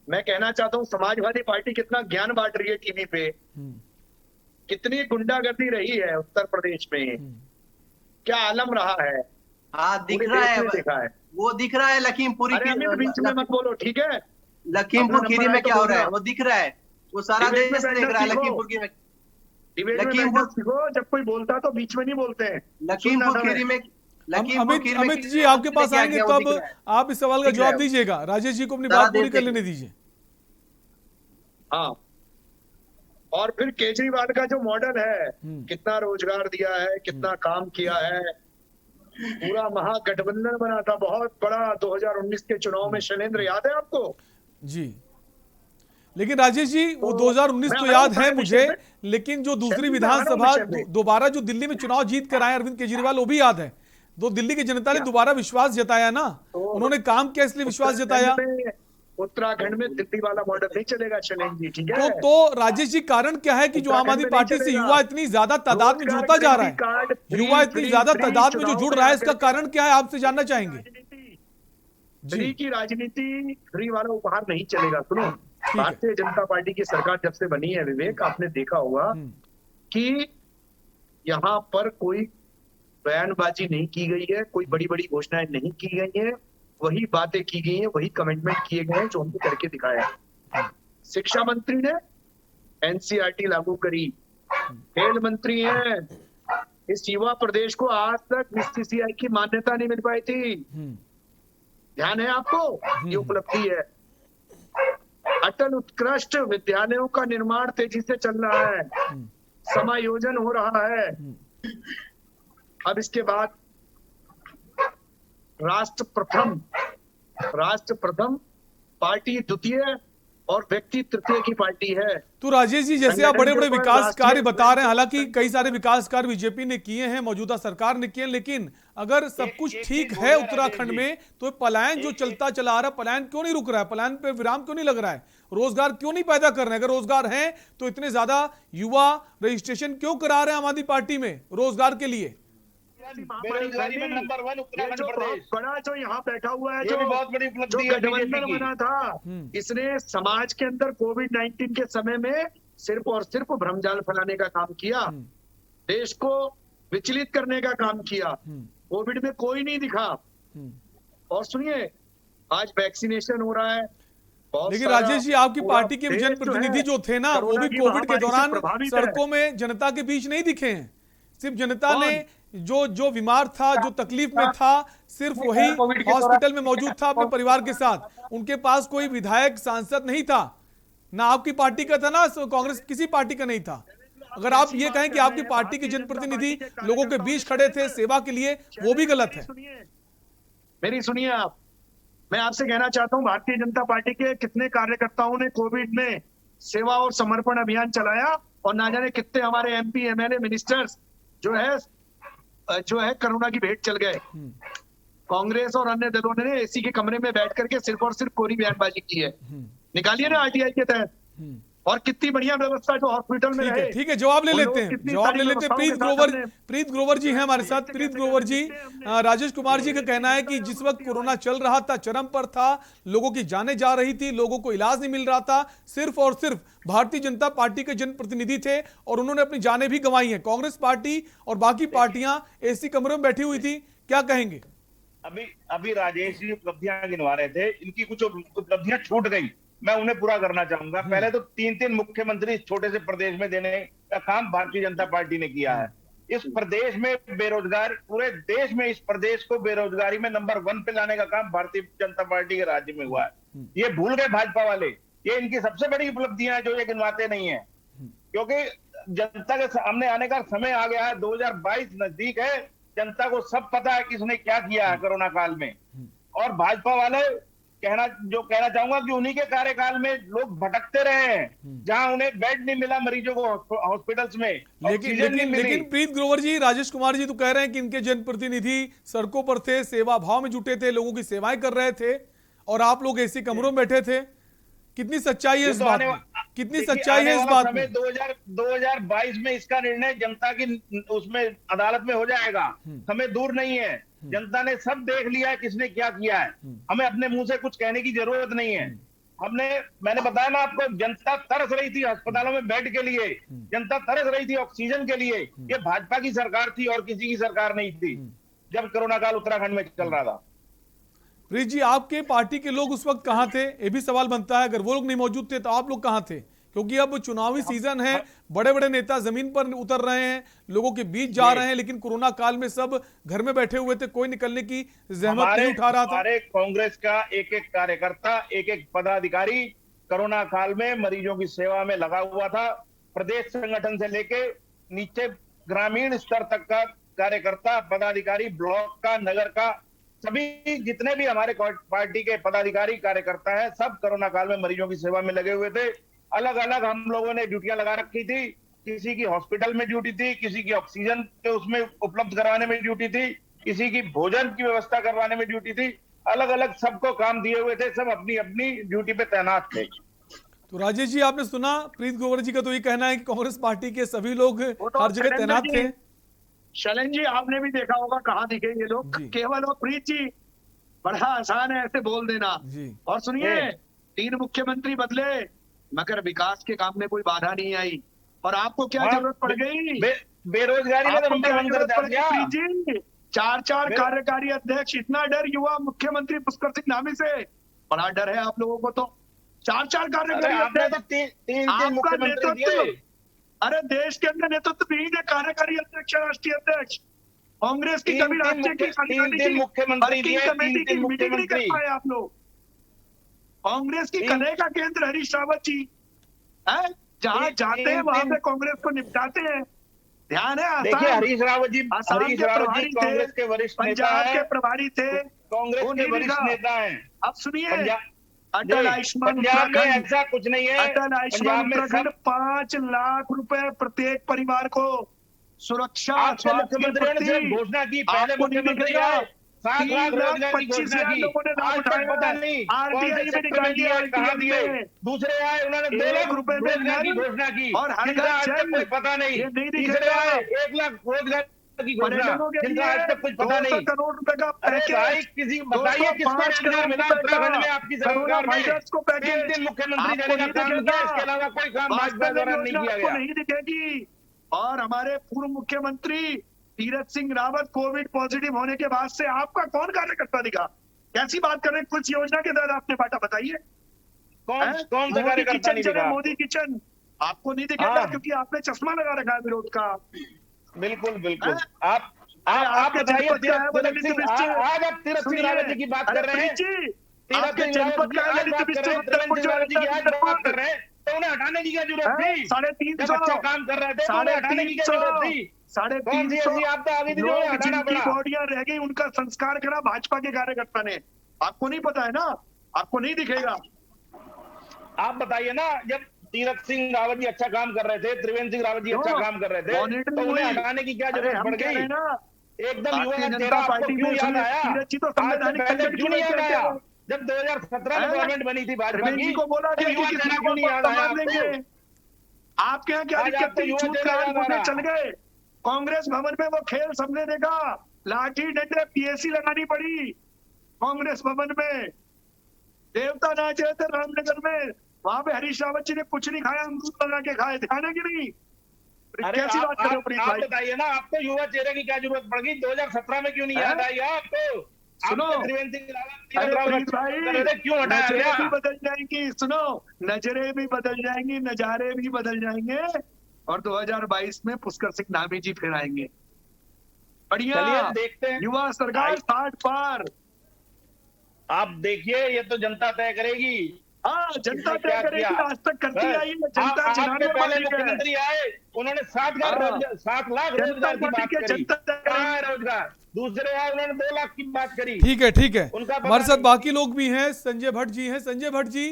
मैं कहना चाहता हूँ समाजवादी पार्टी कितना ज्ञान बांट रही है टीवी पे, कितनी गुंडागर्दी रही है उत्तर प्रदेश में, क्या आलम रहा है। हाँ, दिख रहा है, देखा है वो, दिख रहा है लखीमपुरी की। बीच में मत बोलो, ठीक है? लखीमपुर खीरी में क्या हो रहा है वो दिख रहा है, वो सारा देश देख रहा है। लखीमपुर की जब कोई बोलता तो बीच में नहीं बोलते हैं। लखीमपुर खीरी में अमित जी आपके पास आएंगे तो अब आप इस सवाल का जवाब दीजिएगा। राजेश जी को अपनी बात पूरी कर लेने दीजिए। हाँ, और फिर केजरीवाल का जो मॉडल है, कितना रोजगार दिया है, कितना काम किया है, पूरा महागठबंधन बना था बहुत बड़ा 2019 के चुनाव में। शैलेंद्र, याद है आपको? जी, लेकिन राजेश जी वो 2019 तो याद है मुझे, लेकिन जो दूसरी विधानसभा दोबारा जो दिल्ली में चुनाव जीत कर आए अरविंद केजरीवाल, वो भी याद है। तो दिल्ली की जनता ने दोबारा विश्वास जताया ना, उन्होंने काम किया इसलिए विश्वास जताया। उत्तराखंड में दिल्ली वाला मॉडल नहीं चलेगा शैलेंद्र जी, ठीक है? तो राजेश जी कारण क्या है कि जो आम आदमी पार्टी से युवा इतनी ज्यादा तादाद में जुड़ता जा रहा है, युवा इतनी ज्यादा तादाद में जो जुड़ रहा है, इसका कारण क्या है आपसे जानना चाहेंगे? फ्री की राजनीति, फ्री वाला उपहार नहीं चलेगा। सुनो, भारतीय जनता पार्टी की सरकार जब से बनी है विवेक, आपने देखा होगा कि यहाँ पर कोई बयानबाजी नहीं की गई है, कोई बड़ी बड़ी घोषणाएं नहीं की गई हैं, वही बातें की गई हैं, वही कमिटमेंट किए गए हैं जो हमने करके दिखाया है। शिक्षा मंत्री ने एनसीईआरटी लागू करी, खेल मंत्री हैं, इस युवा प्रदेश को आज तक बीसीसीआई की मान्यता नहीं मिल पाई थी, ध्यान है आपको? ये उपलब्धि है। अटल उत्कृष्ट विद्यालयों का निर्माण तेजी से चल रहा है, समायोजन हो रहा है। अब इसके बाद राष्ट्र प्रथम पार्टी द्वितीय और व्यक्ति तृतीय की पार्टी है। तो राजेश जी, जैसे आप बड़े बड़े विकास कार्य बता रहे हैं, हालांकि कई सारे विकास कार्य बीजेपी ने किए हैं, मौजूदा सरकार ने किए हैं, लेकिन अगर सब कुछ ठीक है उत्तराखंड में तो पलायन जो चलता चला आ रहा है, पलायन क्यों नहीं रुक रहा है? पलायन पे विराम क्यों नहीं लग रहा है? रोजगार क्यों नहीं पैदा कर रहे हैं? अगर रोजगार है तो इतने ज्यादा युवा रजिस्ट्रेशन क्यों करा रहे हैं आम आदमी पार्टी में रोजगार के लिए? बेरोजगारी में नंबर 1 उत्तराखंड प्रदेश। बड़ा जो यहाँ बैठा हुआ है, ये जो भी बहुत बड़ी उपलब्धि है गठबंधन बना था, इसने समाज के अंदर कोविड-19 के समय में सिर्फ और सिर्फ भ्रमजाल फैलाने का काम किया, देश को विचलित करने का काम किया। कोविड में कोई नहीं दिखा। और सुनिए, आज वैक्सीनेशन हो रहा है। लेकिन राजेश जी, आपकी पार्टी के जनप्रतिनिधि जो थे ना, वो भी कोविड के दौरान सड़कों में जनता के बीच नहीं दिखे हैं। सिर्फ जनता ने जो बीमार था, जो तकलीफ में था, सिर्फ वही हॉस्पिटल में मौजूद था अपने परिवार के साथ। उनके पास कोई विधायक, सांसद नहीं था, ना आपकी पार्टी का था, ना कांग्रेस किसी पार्टी का नहीं था। अगर आप ये कहें कि आपकी पार्टी के जनप्रतिनिधि लोगों के बीच खड़े थे सेवा के लिए, वो भी गलत है। मेरी सुनिए आप, मैं आपसे कहना चाहता हूं, भारतीय जनता पार्टी के कितने कार्यकर्ताओं ने कोविड में सेवा और समर्पण अभियान चलाया, और ना जाने कितने हमारे MP, MLA, मिनिस्टर्स जो है कोरोना की भेंट चल गए। कांग्रेस और अन्य दलों ने एसी के कमरे में बैठ करके सिर्फ और सिर्फ कोरी बयानबाजी की है। निकालिए ना RTI के तहत, और कितनी बढ़िया व्यवस्था जो हॉस्पिटल में रहे। ठीक है, जवाब ले लेते हैं। प्रीत ग्रोवर जी हैं हमारे साथ। प्रीत ग्रोवर जी, राजेश कुमार जी का कहना है कि जिस वक्त कोरोना चल रहा था, चरम पर था, लोगों की जानें जा रही थी, लोगों को इलाज नहीं मिल रहा था, सिर्फ और सिर्फ भारतीय जनता पार्टी के जनप्रतिनिधि थे और उन्होंने अपनी जानें भी गंवाई हैं। कांग्रेस पार्टी और बाकी पार्टियां एसी कमरों में बैठी हुई थी, क्या कहेंगे? अभी राजेश जी उपलब्धियां गिनवा रहे थे, इनकी कुछ उपलब्धियां छूट गई, मैं उन्हें पूरा करना चाहूंगा। पहले तो 3 मुख्यमंत्री इस छोटे से प्रदेश में देने का काम भारतीय जनता पार्टी ने किया है। इस प्रदेश में बेरोजगार, पूरे देश में इस प्रदेश को बेरोजगारी में नंबर 1 पे लाने का काम भारतीय जनता पार्टी के राज्य में हुआ है। ये भूल गए भाजपा वाले, ये इनकी सबसे बड़ी उपलब्धियां हैं जो ये गिनवाते नहीं है, क्योंकि जनता के सामने आने का समय आ गया है। 2022 नजदीक है, जनता को सब पता है किसने क्या किया है कोरोना काल में। और भाजपा वाले कहना चाहूंगा कि उन्हीं के कार्यकाल में लोग भटकते रहे हैं, जहां उन्हें बेड नहीं मिला मरीजों को हॉस्पिटल्स में, लेकिन प्रीत ग्रोवर जी, राजेश कुमार जी तो कह रहे हैं कि इनके जनप्रतिनिधि सड़कों पर थे, सेवा भाव में जुटे थे, लोगों की सेवाएं कर रहे थे, और आप लोग ऐसे कमरों में बैठे थे। कितनी सच्चाई है इस बात में? कितनी सच्चाई है इस बात में? 2022 में इसका निर्णय जनता की उसमें अदालत में हो जाएगा, हमें दूर नहीं है। जनता ने सब देख लिया है किसने क्या किया है, हमें अपने मुंह से कुछ कहने की जरूरत नहीं है। मैंने बताया ना आपको, जनता तरस रही थी अस्पतालों में बेड के लिए, जनता तरस रही थी ऑक्सीजन के लिए। ये भाजपा की सरकार थी और किसी की सरकार नहीं थी जब कोरोना काल उत्तराखंड में चल रहा था। प्रीत जी, आपके पार्टी के लोग उस वक्त कहां थे? ये भी सवाल बनता है, अगर वो लोग नहीं मौजूद थे तो आप लोग कहां थे? क्योंकि अब चुनावी सीजन है, बड़े बड़े नेता जमीन पर उतर रहे हैं, लोगों के बीच जा रहे हैं, लेकिन कोरोना काल में सब घर में बैठे हुए थे, कोई निकलने की जहमत नहीं उठा रहा था। हमारे कांग्रेस का एक एक कार्यकर्ता, एक एक पदाधिकारी कोरोना काल में मरीजों की सेवा में लगा हुआ था। प्रदेश संगठन से लेके नीचे ग्रामीण स्तर तक का कार्यकर्ता, पदाधिकारी, ब्लॉक का, नगर का, सभी जितने भी हमारे पार्टी के पदाधिकारी कार्यकर्ता है, सब कोरोना काल में मरीजों की सेवा में लगे हुए थे। अलग अलग हम लोगों ने ड्यूटियां लगा रखी थी, किसी की हॉस्पिटल में ड्यूटी थी, किसी की ऑक्सीजन के उसमें उपलब्ध करवाने में ड्यूटी थी, किसी की भोजन की व्यवस्था करवाने में ड्यूटी थी। अलग अलग सबको काम दिए हुए थे, सब अपनी अपनी ड्यूटी पे तैनात थे। तो राजेश जी, आपने सुना प्रीत ग्रोवर जी का तो ये कहना है कि कांग्रेस पार्टी के सभी लोग हर जगह तैनात थे। शैलेंद्र जी, आपने भी देखा होगा कहाँ दिखे ये लोग, केवल और प्रीत जी, बड़ा आसान है ऐसे बोल देना। और सुनिए, 3 मुख्यमंत्री बदले मगर विकास के काम में कोई बाधा नहीं आई। और आपको क्या जरूरत पड़ गई? बेरोजगारी में तो प्रीत जी, 4 कार्यकारी अध्यक्ष, इतना डर युवा मुख्यमंत्री पुष्कर सिंह धामी से, बड़ा डर है आप लोगों को। तो 4 कार्यकारी अध्यक्ष, नेतृत्व, अरे देश के अंदर नेतृत्व भी है, कार्यकारी अध्यक्ष, राष्ट्रीय अध्यक्ष। कांग्रेस की कभी राष्ट्रीय की मुख्यमंत्री आप लोग। कांग्रेस की कलह का केंद्र हरीश रावत जी है, जहाँ जाते हैं वहां पे कांग्रेस को निपटाते हैं। ध्यान है, देखिए हरीश रावत जी कांग्रेस के वरिष्ठ नेता हैं, पंजाब के प्रभारी थे, कांग्रेस के वरिष्ठ नेता हैं। अब सुनिए, अटल आयुष्मान पंजाब में ऐसा कुछ नहीं है। अटल आयुष्मान उत्तराखंड 5 लाख रुपए प्रत्येक परिवार को सुरक्षा मुख्यमंत्री ने सिर्फ घोषणा की, पहले मुख्यमंत्री आए 7 लाख रोजगार की घोषणा की, आज तक पता नहीं आरटीआई में निकाल दिया, कहाँ दिए। दूसरे आए, उन्होंने 2 लाख रोजगार की घोषणा की, और हर कोई पता नहीं। तीसरे आए 1 लाख रोजगार की घोषणा पर्यटकों के जिनका आज तक कुछ पता 200 नहीं। करोड़ रुपए का अरे भाई पैकेज, किसी बताइए किसको 205 रोजगार मिला करोड़ रुपए उत्तराखंड में का आपकी कोरोना सरकार में? वायरस को पैकेज 3 मुख्यमंत्री आपको जाने का नहीं काम दिखेगा। किया, इसके अलावा कोई काम भाजपा वास्तव में द्वारा नहीं योजना किया आपको गया। नहीं दिखेगी। और हमारे पूर्व मुख्यमंत्री तीरथ सिंह रावत कोविड पॉजिटिव होने के बाद से आपका कौन कार्यकर्ता दिखा? कैसी बात कर रहे हैं? कुछ योजना के तहत आपने बांटा, बताइए। कौन सा मोदी कार्यकर्ता किचन नहीं चले, दिखा? मोदी किचन आपको नहीं दिखेगा हाँ। क्योंकि आपने चश्मा लगा रखा है विरोध का। बिल्कुल बिल्कुल। हैं? आप आपके बताइए जनपद का है वो तीरथ ललित सिंह, मिश्र। आज आप तीरथ सिंह रावत जी की बात कर रहे हैं। तीरथ आपके सिंह रावत जनपद जी का है आज ललित बात कर मिश्र, रहे हैं, त्रिवेंद्र सिंह रावत जी की आज बात कर रहे हैं, तो उन्हें हटाने की क्या जरूरत थी? 350 जब अच्छा काम कर रहे थे तो उन्हें हटाने की क्या जरूरत थी? कौन सी ऐसी आपदा आ गई थी जो उन्हें लोग हटाना जिनकी पड़ा? बॉडियां रह गई उनका संस्कार करा भाजपा के कार्यकर्ता ने। आपको नहीं पता है ना, आपको नहीं दिखेगा। आप बताइए ना, जब तीरथ सिंह रावत जी अच्छा काम कर रहे थे, त्रिवेंद्र सिंह रावत जी अच्छा काम कर रहे थे, मॉनिटरिंग तो उन्हें हुई। हटाने की क्या अरे जरूरत हम पड़ कह रहे गई? हैं ना, एकदम युवा भारतीय चेहरा जनता आपको पार्टी क्यों में याद आया? तीरथ जी तो आज से संवैधानिक पहले संकट क्यों की नहीं याद वजह से आया? जब 2017 में गवर्नमेंट बनी थी भाजपा त्रिवेंद्र की, जी को बोला तो गया युवा कि चेहरा किसी क्यों नहीं याद आया संभाल आपको? लेंगे। आपके यहाँ क्या आज दिक्कत आपको थी? युवा छूट चेहरा करार याद आ मुझे रहा। चल गए कांग्रेस भवन में, वो खेल सबने देखा। लाठी डंडे पीएसी लगानी पड़ी कांग्रेस भवन में। देवता नाचे थे रामनगर में, वहां पे हरीश रावत जी ने कुछ नहीं खाया, अमरूद लगा के खाए, ध्यान है कि नहीं? अरे कैसी बात कर रहे हो प्रीत आप भाई? बताइए ना, आपको युवा चेहरे की क्या जरूरत पड़ गई? 2017 में क्यों नहीं याद आई आपको? सुनो, आपने त्रिवेंद्र सिंह रावत, अरे तीरथ रावत प्रीत भाई, कर रहे थे, क्यों हटाया नजरें गया? भी बदल जाएंगी। सुनो, नजरें भी बदल जाएंगी, नजारे भी बदल जाएंगे, और 2022 में पुष्कर सिंह धामी जी फिर आएंगे। बढ़िया, चलिए देखते हैं। युवा सरकार 60 पार। आप देखिए, ये तो जनता तय करेगी। हाँ, जनता किसने क्या तय करेगी, किया? आज तक करती बस। आई है जनता। आपके जनाने पहले वाली है। मुख्यमंत्री आए, उन्होंने 7 हाँ। लाख जनता रोजगार की पार्टी बात के करी। जनता तय कहाँ है रोजगार? दूसरे आए, उन्होंने 2 लाख की बात करी। ठीक है, ठीक है। उनका पता हमारे साथ नहीं। बाकी लोग भी हैं। संजय भट्ट जी हैं। संजय भट्ट जी,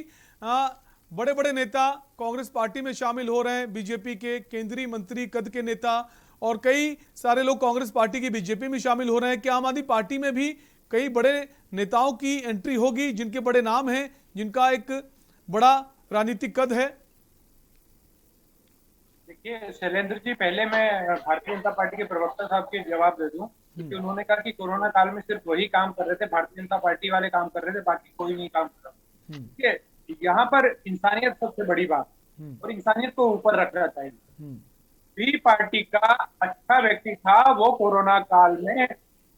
बड़े बड़े नेता कांग्रेस पार्टी में शामिल हो रहे हैं, बीजेपी के केंद्रीय मंत्री कद के नेता, और कई सारे लोग कांग्रेस पार्टी की बीजेपी में शामिल हो रहे हैं। क्या आम आदमी पार्टी में भी कई बड़े नेताओं की एंट्री होगी, जिनके बड़े नाम हैं, जिनका एक बड़ा राजनीतिक कद है? देखिए शैलेंद्र जी, पहले मैं भारतीय जनता पार्टी के प्रवक्ता साहब के जवाब दे दूं, क्योंकि उन्होंने कहा कि कोरोना काल में सिर्फ वही काम कर रहे थे, भारतीय जनता पार्टी वाले काम कर रहे थे, बाकी कोई नहीं काम कर रहा। ठीक है, यहाँ पर इंसानियत सबसे बड़ी बात, और इंसानियत को ऊपर रखना चाहिए। भी पार्टी का अच्छा व्यक्ति था, वो कोरोना काल में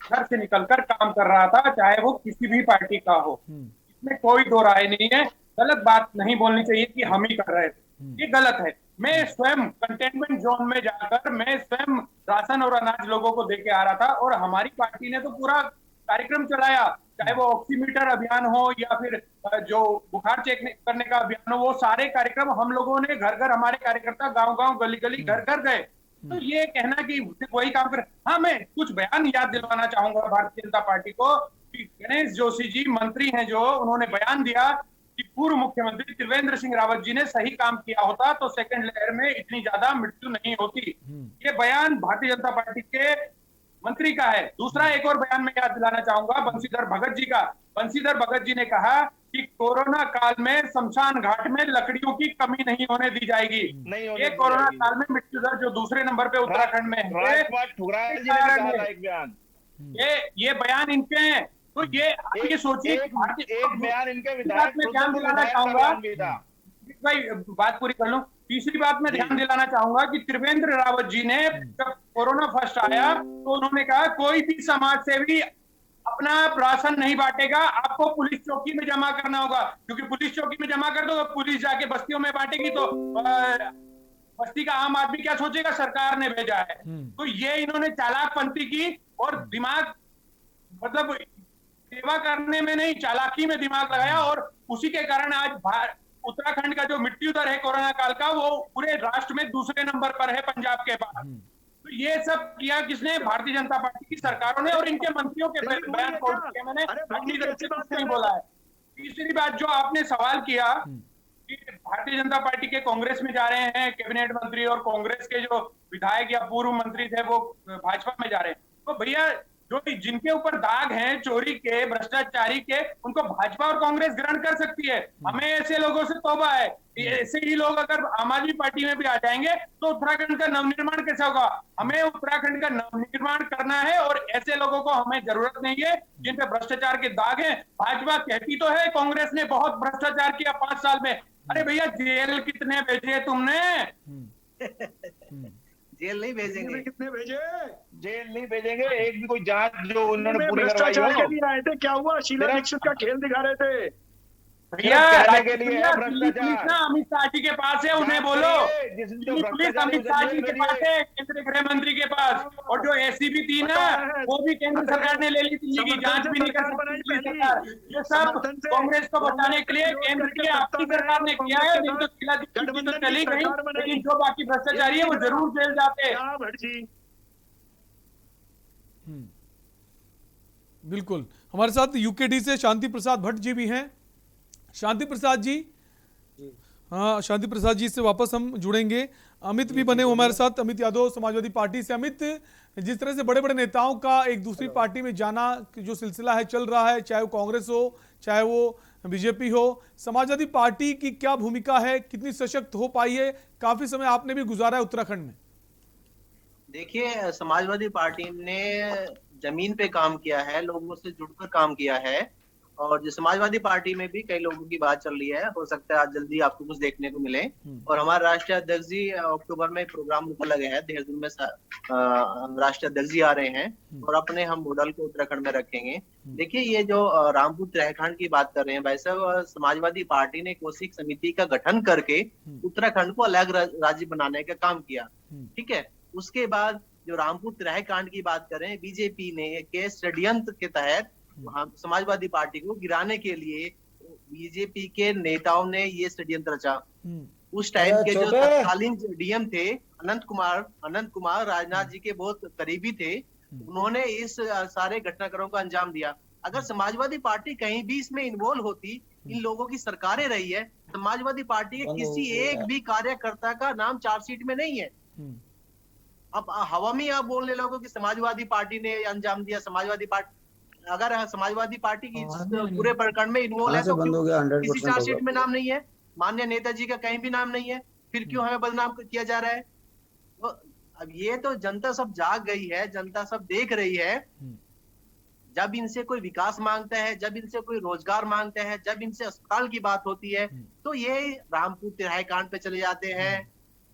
घर से निकलकर काम कर रहा था, चाहे वो किसी भी पार्टी का हो। इसमें कोई दो राय नहीं है। गलत बात नहीं बोलनी चाहिए कि हम ही कर रहे थे, ये गलत है। मैं स्वयं कंटेनमेंट जोन में जाकर मैं स्वयं राशन और अनाज लोगों को देके आ रहा था, और हमारी पार्टी ने तो पूरा कार्यक्रम चलाया, चाहे वो ऑक्सीमीटर अभियान हो या फिर जो बुखार चेक करने का अभियान हो, वो सारे कार्यक्रम हम लोगों ने घर घर, हमारे कार्यकर्ता गांव गांव गली गली घर घर गए। तो ये कहना कि सिर्फ वही काम करे। हाँ, मैं कुछ बयान याद दिलवाना चाहूंगा भारतीय जनता पार्टी को कि गणेश जोशी जी मंत्री हैं जो, उन्होंने बयान दिया कि पूर्व मुख्यमंत्री त्रिवेंद्र सिंह रावत जी ने सही काम किया होता तो सेकंड लहर में इतनी ज्यादा मृत्यु नहीं होती। ये बयान भारतीय जनता पार्टी के मंत्री का है। दूसरा एक और बयान मैं याद दिलाना चाहूंगा बंशीधर भगत जी का। बंशीधर भगत जी ने कहा कि कोरोना काल में शमशान घाट में लकड़ियों की कमी नहीं होने दी जाएगी। ये कोरोना काल में मृत्यु दर जो दूसरे नंबर पे उत्तराखंड में है, ये बयान इनके हैं। तो ये सोचिए, एक बयान इनके विधायक में ध्यान दिलाना चाहूंगा भाई, बात पूरी कर लूं। तीसरी बात में ध्यान दिलाना चाहूंगा कि त्रिवेंद्र रावत जी ने जब कोरोना फर्स्ट आया तो उन्होंने कहा कोई भी समाज सेवी अपना राशन नहीं बांटेगा, आपको पुलिस चौकी में जमा करना होगा, क्योंकि पुलिस चौकी में जमा कर दो, पुलिस जाके बस्तियों में बांटेगी तो बस्ती का आम आदमी क्या सोचेगा, सरकार ने भेजा है। तो ये इन्होंने चालाकपंती की और दिमाग, मतलब सेवा करने में नहीं, चालाकी में दिमाग लगाया, और उसी के कारण आज उत्तराखंड का जो मृत्यु दर है कोरोना काल का, वो पूरे राष्ट्र में दूसरे नंबर पर है पंजाब के बाद। तो ये सब किया किसने? भारतीय जनता पार्टी की सरकारों ने और इनके मंत्रियों के बयान को मैंने कुछ नहीं बोला है। तीसरी बात जो आपने सवाल किया कि भारतीय जनता पार्टी के कांग्रेस में जा रहे हैं कैबिनेट मंत्री, और कांग्रेस के जो विधायक या पूर्व मंत्री थे वो भाजपा में जा रहे हैं, तो भैया जो जिनके ऊपर दाग हैं चोरी के, भ्रष्टाचारी के, उनको भाजपा और कांग्रेस ग्रहण कर सकती है। हमें ऐसे लोगों से तौबा है। ऐसे ही लोग अगर आम आदमी पार्टी में भी आ जाएंगे तो उत्तराखंड का नवनिर्माण कैसे होगा? हमें उत्तराखंड का नवनिर्माण करना है और ऐसे लोगों को हमें जरूरत नहीं है जिन पे भ्रष्टाचार के दाग हैं। भाजपा कहती तो है कांग्रेस ने बहुत भ्रष्टाचार किया 5 साल में। अरे भैया जेल कितने भेजे तुमने? जेल नहीं भेजेंगे। कितने भेजे? जेल नहीं भेजेंगे। एक भी कोई जांच जो उन्होंने पूरी करवाई भ्रष्टाचार के हो। लिए आए थे, क्या हुआ? शीला दीक्षित का खेल दिखा रहे थे। भैया कहने के लिए है पुलिस ना अमित शाह जी के पास है, उन्हें बोलो। पुलिस अमित शाह जी के पास है, केंद्रीय गृह मंत्री के पास। और जो एसीबी थी ना, वो भी केंद्र सरकार ने ले ली, दिल्ली की जांच भी नहीं कर सकती सरकार। ये सब कांग्रेस को बचाने के लिए केंद्र की आपकी सरकार ने किया है। नहीं तो शीला दीक्षित जी तो चली गई, लेकिन जो बाकी भ्रष्टाचारी है वो जरूर जेल जाते। बिल्कुल। हमारे साथ यूकेडी से शांति प्रसाद भट्ट जी भी हैं। शांति प्रसाद जी, हाँ, शांति प्रसाद जी से वापस हम जुड़ेंगे। अमित भी बने हुए हमारे साथ, अमित यादव समाजवादी पार्टी से। अमित, जिस तरह से बड़े बड़े नेताओं का एक दूसरी पार्टी में जाना जो सिलसिला है चल रहा है, चाहे वो कांग्रेस हो चाहे वो बीजेपी हो, समाजवादी पार्टी की क्या भूमिका है, कितनी सशक्त हो पाई है? काफी समय आपने भी गुजारा है उत्तराखंड में। देखिए, समाजवादी पार्टी ने जमीन पे काम किया है, लोगों से जुड़कर काम किया है। और जो समाजवादी पार्टी में भी कई लोगों की बात चल रही है, हो सकता है आज जल्दी आपको कुछ देखने को मिले। और हमारे राष्ट्रीय अध्यक्ष जी अक्टूबर में प्रोग्राम उनका लगे है, देहरादून में राष्ट्रीय अध्यक्ष जी आ रहे हैं और अपने हम मॉडल को उत्तराखंड में रखेंगे। देखिए, ये जो रामपुर तहखंड की बात कर रहे हैं भाई साहब, समाजवादी पार्टी ने कोशिक समिति का गठन करके उत्तराखंड को अलग राज्य बनाने का काम किया। ठीक है, उसके बाद जो रामपुर तहकांड की बात करें, बीजेपी ने के षड्यंत्र के तहत समाजवादी पार्टी को गिराने के लिए बीजेपी के नेताओं ने ये षड्यंत्र रचा। उस टाइम के जो तत्कालीन डीएम थे अनंत कुमार राजनाथ जी के बहुत करीबी थे, उन्होंने इस सारे घटनाक्रमों को अंजाम दिया। अगर समाजवादी पार्टी कहीं भी इसमें इन्वॉल्व होती, इन लोगों की सरकारें रही है, समाजवादी पार्टी के किसी एक भी कार्यकर्ता का नाम चार्जशीट में नहीं है। अब हवा में आप बोलने लगो कि समाजवादी पार्टी ने अंजाम दिया। समाजवादी पार्टी, अगर समाजवादी पार्टी की पूरे प्रकरण में इन्वॉल्व है तो किसी चार्जशीट में नाम नहीं है, माननीय नेताजी का कहीं भी नाम नहीं है, फिर क्यों हमें बदनाम किया जा रहा है? तो अब ये तो जनता सब जाग गई है, जनता सब देख रही है। जब इनसे कोई विकास मांगता है, जब इनसे कोई रोजगार मांगता है, जब इनसे अस्पताल की बात होती है, तो ये रामपुर तहकांड पे चले जाते हैं,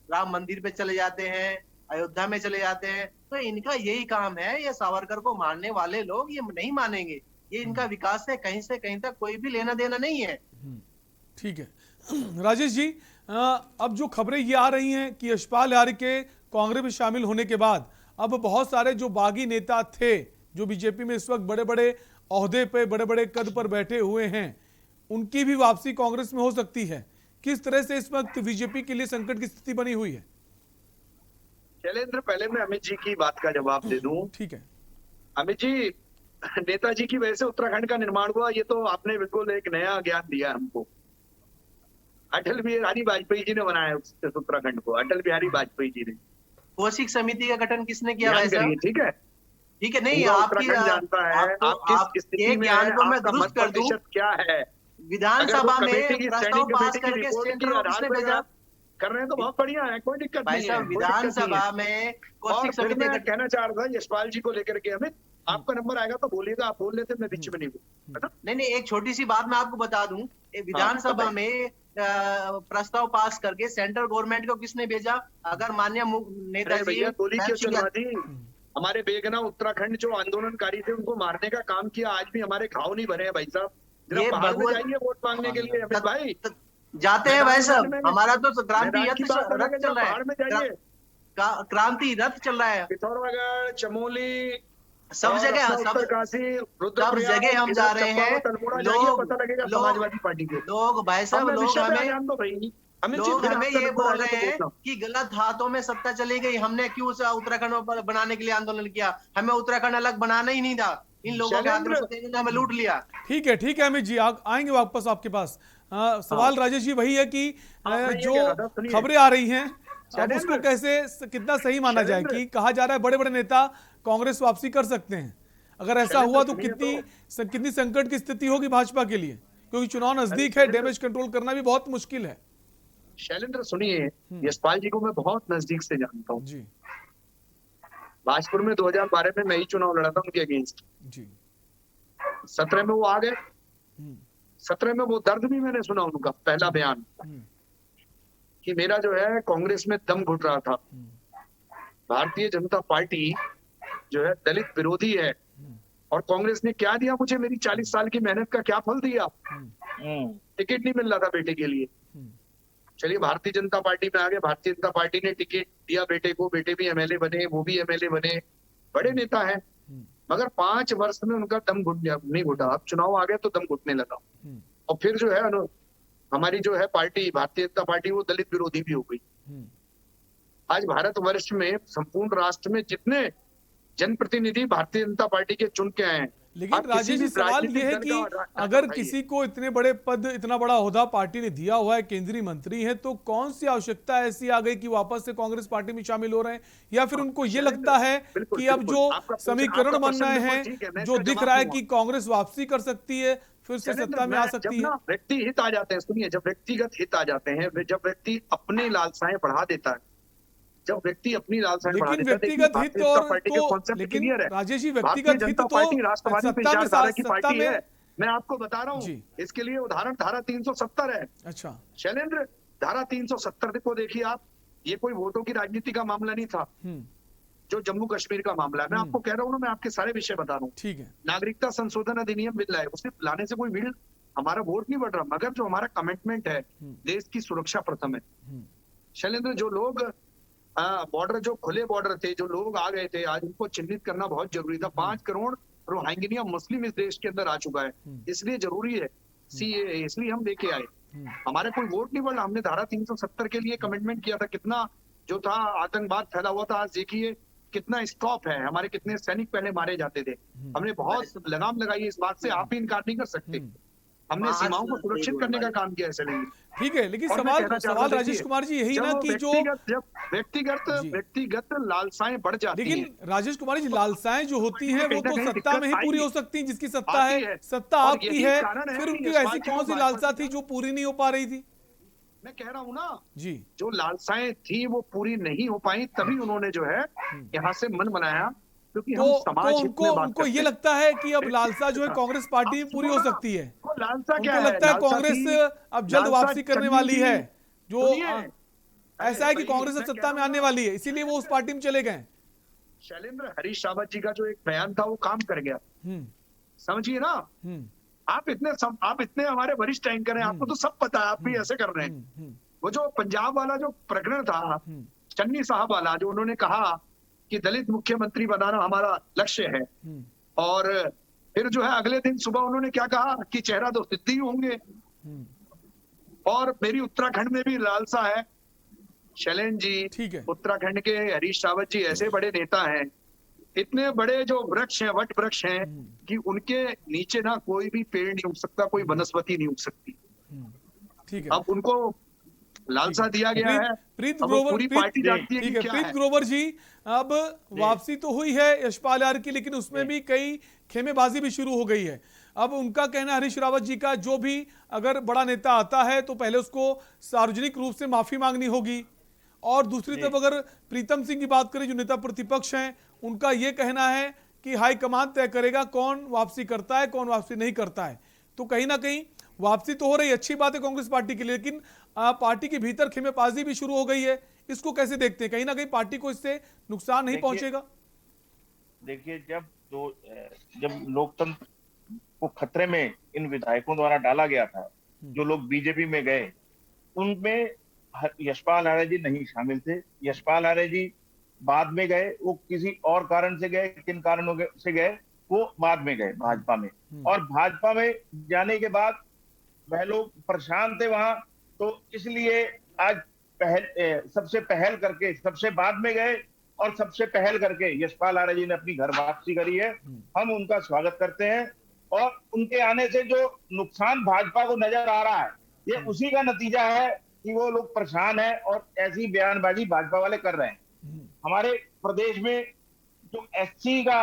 राम मंदिर पे चले जाते हैं, अयोध्या में चले जाते हैं। तो इनका यही काम है। ये सावरकर को मानने वाले लोग ये नहीं मानेंगे। ये इनका विकास है, कहीं से कहीं तक कोई भी लेना देना नहीं है। ठीक है राजेश जी, अब जो खबरें ये आ रही हैं कि यशपाल आर्य के कांग्रेस में शामिल होने के बाद अब बहुत सारे जो बागी नेता थे जो बीजेपी में इस वक्त बड़े बड़े ओहदे पे, बड़े बड़े कद पर बैठे हुए हैं, उनकी भी वापसी कांग्रेस में हो सकती है। किस तरह से इस वक्त बीजेपी के लिए संकट की स्थिति बनी हुई है? शैलेंद्र, पहले मैं अमित जी की बात का जवाब दे दूं। ठीक है अमित जी, नेताजी की वजह से उत्तराखंड का निर्माण हुआ, ये तो आपने बिल्कुल एक नया ज्ञान दिया हमको। अटल बिहारी वाजपेयी जी ने बनाया उत्तराखंड को, अटल बिहारी वाजपेयी जी ने। कोशिक समिति का गठन किसने किया? ठीक है, ठीक है, नहीं आपकी जानता है आप किस स्थिति में ज्ञान को मैं दुरुस्त कर दूं। क्या है विधानसभा में प्रस्ताव पास करके सेंट्रल ऑफिस में भेजा कर रहे हैं तो बहुत बढ़िया है, कोई दिक्कत नहीं है। विधानसभा में कोशिक समिति मैं कहना चाह रहा था यशपाल जी को लेकर के, अमित आपका नंबर आएगा तो बोलिएगा, आप बोल लेते, मैं बीच में नहीं बोल। नहीं, एक छोटी सी बात मैं आपको बता दूं, विधानसभा में प्रस्ताव पास करके सेंट्रल गवर्नमेंट को किसने भेजा? अगर माननीय नेताजी हमारे बेगना उत्तराखंड जो आंदोलनकारी थे उनको मारने का काम किया, आज भी हमारे घाव नहीं भरे हैं भाई साहब। जाइए वोट मांगने के लिए अमित भाई, जाते हैं भाई साहब। हमारा तो क्रांति रथ चल रहा है, क्रांति रथ चल रहा है। पिथौरागढ़, चमोली, सब जगह सब जगह हम जा रहे हैं। समाजवादी पार्टी के लोग भाई साहब, लोग हमें ये बोल रहे हैं कि गलत हाथों में सत्ता चली गई, हमने क्यों उत्तराखंड बनाने के लिए आंदोलन किया? हमें उत्तराखंड अलग बनाना ही नहीं था, इन लोगों के हाथ में हमें लूट लिया। ठीक है अमित जी, आएंगे वापस आपके पास। सवाल राजेश जी वही है कि जो खबरें आ रही हैं अब उसको कैसे, कितना सही माना जाए कि कहा जा रहा है बड़े बड़े नेता कांग्रेस वापसी कर सकते हैं। अगर ऐसा हुआ तो कितनी संकट की स्थिति होगी भाजपा के लिए, क्योंकि चुनाव नजदीक है, डैमेज कंट्रोल करना भी बहुत मुश्किल है। शैलेंद्र सुनिए, यशपाल जी को मैं बहुत नजदीक से जानता हूँ जी। भाजपुर में 2012 में मैं ही चुनाव लड़ा था उनके अगेंस्ट जी। 17 में वो आ गए, 17 में वो दर्द भी मैंने सुना उनका पहला बयान कि मेरा जो है कांग्रेस में दम घुट रहा था, भारतीय जनता पार्टी जो है दलित विरोधी है, और कांग्रेस ने क्या दिया मुझे, मेरी 40 साल की मेहनत का क्या फल दिया? टिकट नहीं मिल रहा था बेटे के लिए, चलिए भारतीय जनता पार्टी में आ गए, भारतीय जनता पार्टी ने टिकट दिया बेटे को, बेटे भी एमएलए बने, वो भी एमएलए बने, बड़े नेता हैं, मगर 5 वर्ष में उनका दम नहीं घुटा। अब चुनाव आ गया तो दम घुटने लगा, और फिर जो है हमारी जो है पार्टी भारतीय जनता पार्टी वो दलित विरोधी भी हो गई। आज भारतवर्ष में संपूर्ण राष्ट्र में जितने जनप्रतिनिधि भारतीय जनता पार्टी के चुन के आए हैं, लेकिन राजेश जी सवाल ये है कि अगर किसी को इतने बड़े पद, इतना बड़ा ओहदा पार्टी ने दिया हुआ है, केंद्रीय मंत्री है, तो कौन सी आवश्यकता ऐसी आ गई कि वापस से कांग्रेस पार्टी में शामिल हो रहे हैं, या फिर उनको ये लगता है कि अब जो समीकरण बन रहे हैं, जो दिख रहा है कि कांग्रेस वापसी कर सकती है, फिर से सत्ता में आ सकती है? व्यक्ति हित आ जाते हैं, सुनिए, जब व्यक्तिगत हित आ जाते हैं, जब व्यक्ति अपनी लालसाएं बढ़ा देता है, जब व्यक्ति अपनी लालसाएं बढ़ा देता है, व्यक्तिगत हित और लेकिन राजेश जी व्यक्तिगत हित तो राष्ट्रवादी विचारधारा की पार्टी है। मैं आपको बता रहा हूँ, इसके लिए उदाहरण धारा 370 है। अच्छा शैलेंद्र, धारा 370 को देखिए आप, ये कोई वोटों की राजनीति का मामला नहीं था, जो जम्मू कश्मीर का मामला है। मैं आपको कह रहा हूँ ना, मैं आपके सारे विषय बता रहा हूँ। ठीक है, नागरिकता संशोधन अधिनियम बिल है, उसे लाने से कोई बिल हमारा वोट नहीं बढ़ रहा, मगर जो हमारा कमिटमेंट है, देश की सुरक्षा प्रथम है। शैलेंद्र, जो लोग बॉर्डर, जो खुले बॉर्डर थे, जो लोग आ गए थे, आज उनको चिन्हित करना बहुत जरूरी था। 5 करोड़ रोहिंग्या मुस्लिम इस देश के अंदर आ चुका है, इसलिए जरूरी है सीएए, इसलिए हम लेके आए। हमारे कोई वोट नहीं बढ़ा, हमने धारा 370 के लिए कमिटमेंट किया था। कितना जो था आतंकवाद फैला हुआ था, आज देखिए कितना स्टॉप है, हमारे कितने सैनिक पहले मारे जाते थे, हमने बहुत लगाम लगाई है इस बात से, आप भी इनकार नहीं कर सकते। हमने सीमाओं को सुरक्षित करने का काम किया है। ठीक है, लेकिन सवाल राजेश कुमार जी यही ना कि जो व्यक्तिगत लालसाएं बढ़ जाती हैं, लेकिन राजेश कुमार जी लालसाएं जो होती हैं वो तो सत्ता में ही पूरी हो सकती हैं, जिसकी सत्ता है, सत्ता आपकी है, फिर उनकी ऐसी कौन सी लालसा थी जो पूरी नहीं हो पा रही थी? मैं कह रहा हूँ ना जी, जो लालसाएं थी वो पूरी नहीं हो पाई, तभी उन्होंने जो है यहाँ से मन बनाया, क्योंकि हम समाज उनको ये लगता है कि अब लालसा जो है कांग्रेस पार्टी में पूरी हो सकती है। लालसा क्या है? लगता है कांग्रेस अब जल्द वापसी करने वाली है, जो ऐसा है कि कांग्रेस अब सत्ता में आने वाली है, इसीलिए वो उस पार्टी में चले गए। शैलेंद्र, हरीश रावत जी का जो एक बयान था वो काम कर गया, समझिए ना। आप इतने हमारे वरिष्ठ एंकर हैं, आपको तो सब पता है, आप भी ऐसे कर रहे हैं। वो जो पंजाब वाला जो प्रकरण था, चन्नी साहब वाला, जो उन्होंने कहा कि दलित मुख्यमंत्री बनाना हमारा लक्ष्य है, और फिर जो है अगले दिन सुबह उन्होंने क्या कहा कि चेहरा तो सिद्धि होंगे, और मेरी उत्तराखंड में भी लालसा है। शैलेंद्र जी, ठीक है, उत्तराखंड के हरीश रावत जी ऐसे बड़े नेता हैं, इतने बड़े जो वृक्ष हैं, वट वृक्ष हैं, कि उनके नीचे ना कोई भी पेड़ नहीं उग सकता, कोई वनस्पति नहीं उग सकती। ठीक है, अब उनको लालसा दिया गया है। प्रीत ग्रोवर जी, अब वापसी तो हुई है यशपाल यार की, लेकिन उसमें भी कई खेमेबाजी भी शुरू हो गई है। अब उनका कहना, हरीश रावत जी का, जो भी अगर बड़ा नेता आता है तो पहले उसको सार्वजनिक रूप से माफी मांगनी होगी, और दूसरी तरफ अगर प्रीतम सिंह की बात करें जो नेता प्रतिपक्ष हैं, उनका ये कहना है कि हाईकमान तय करेगा कौन वापसी करता है, कौन वापसी नहीं करता है। तो कहीं ना कहीं वापसी तो हो रही, अच्छी बात है कांग्रेस पार्टी के लिए, लेकिन पार्टी के भीतर खेमेबाजी भी शुरू हो गई है। इसको कैसे देखते हैं? कहीं ना कहीं पार्टी को इससे नुकसान नहीं पहुंचेगा? देखिए, जब लोकतंत्र को खतरे में इन विधायकों द्वारा डाला गया था, जो लोग बीजेपी में गए, उनमें यशपाल आर्य जी नहीं शामिल थे। यशपाल आर्य जी बाद में गए, वो किसी और कारण से गए, किन कारणों से गए वो बाद में गए भाजपा में, और भाजपा में जाने के बाद वह लोग परेशान थे वहां, तो इसलिए आज सबसे पहल करके सबसे बाद में गए, और सबसे पहल करके यशपाल आर्य जी ने अपनी घर वापसी करी है। हम उनका स्वागत करते हैं, और उनके आने से जो नुकसान भाजपा को नजर आ रहा है, ये उसी का नतीजा है कि वो लोग परेशान हैं और ऐसी बयानबाजी भाजपा वाले कर रहे हैं। हमारे प्रदेश में जो एससी का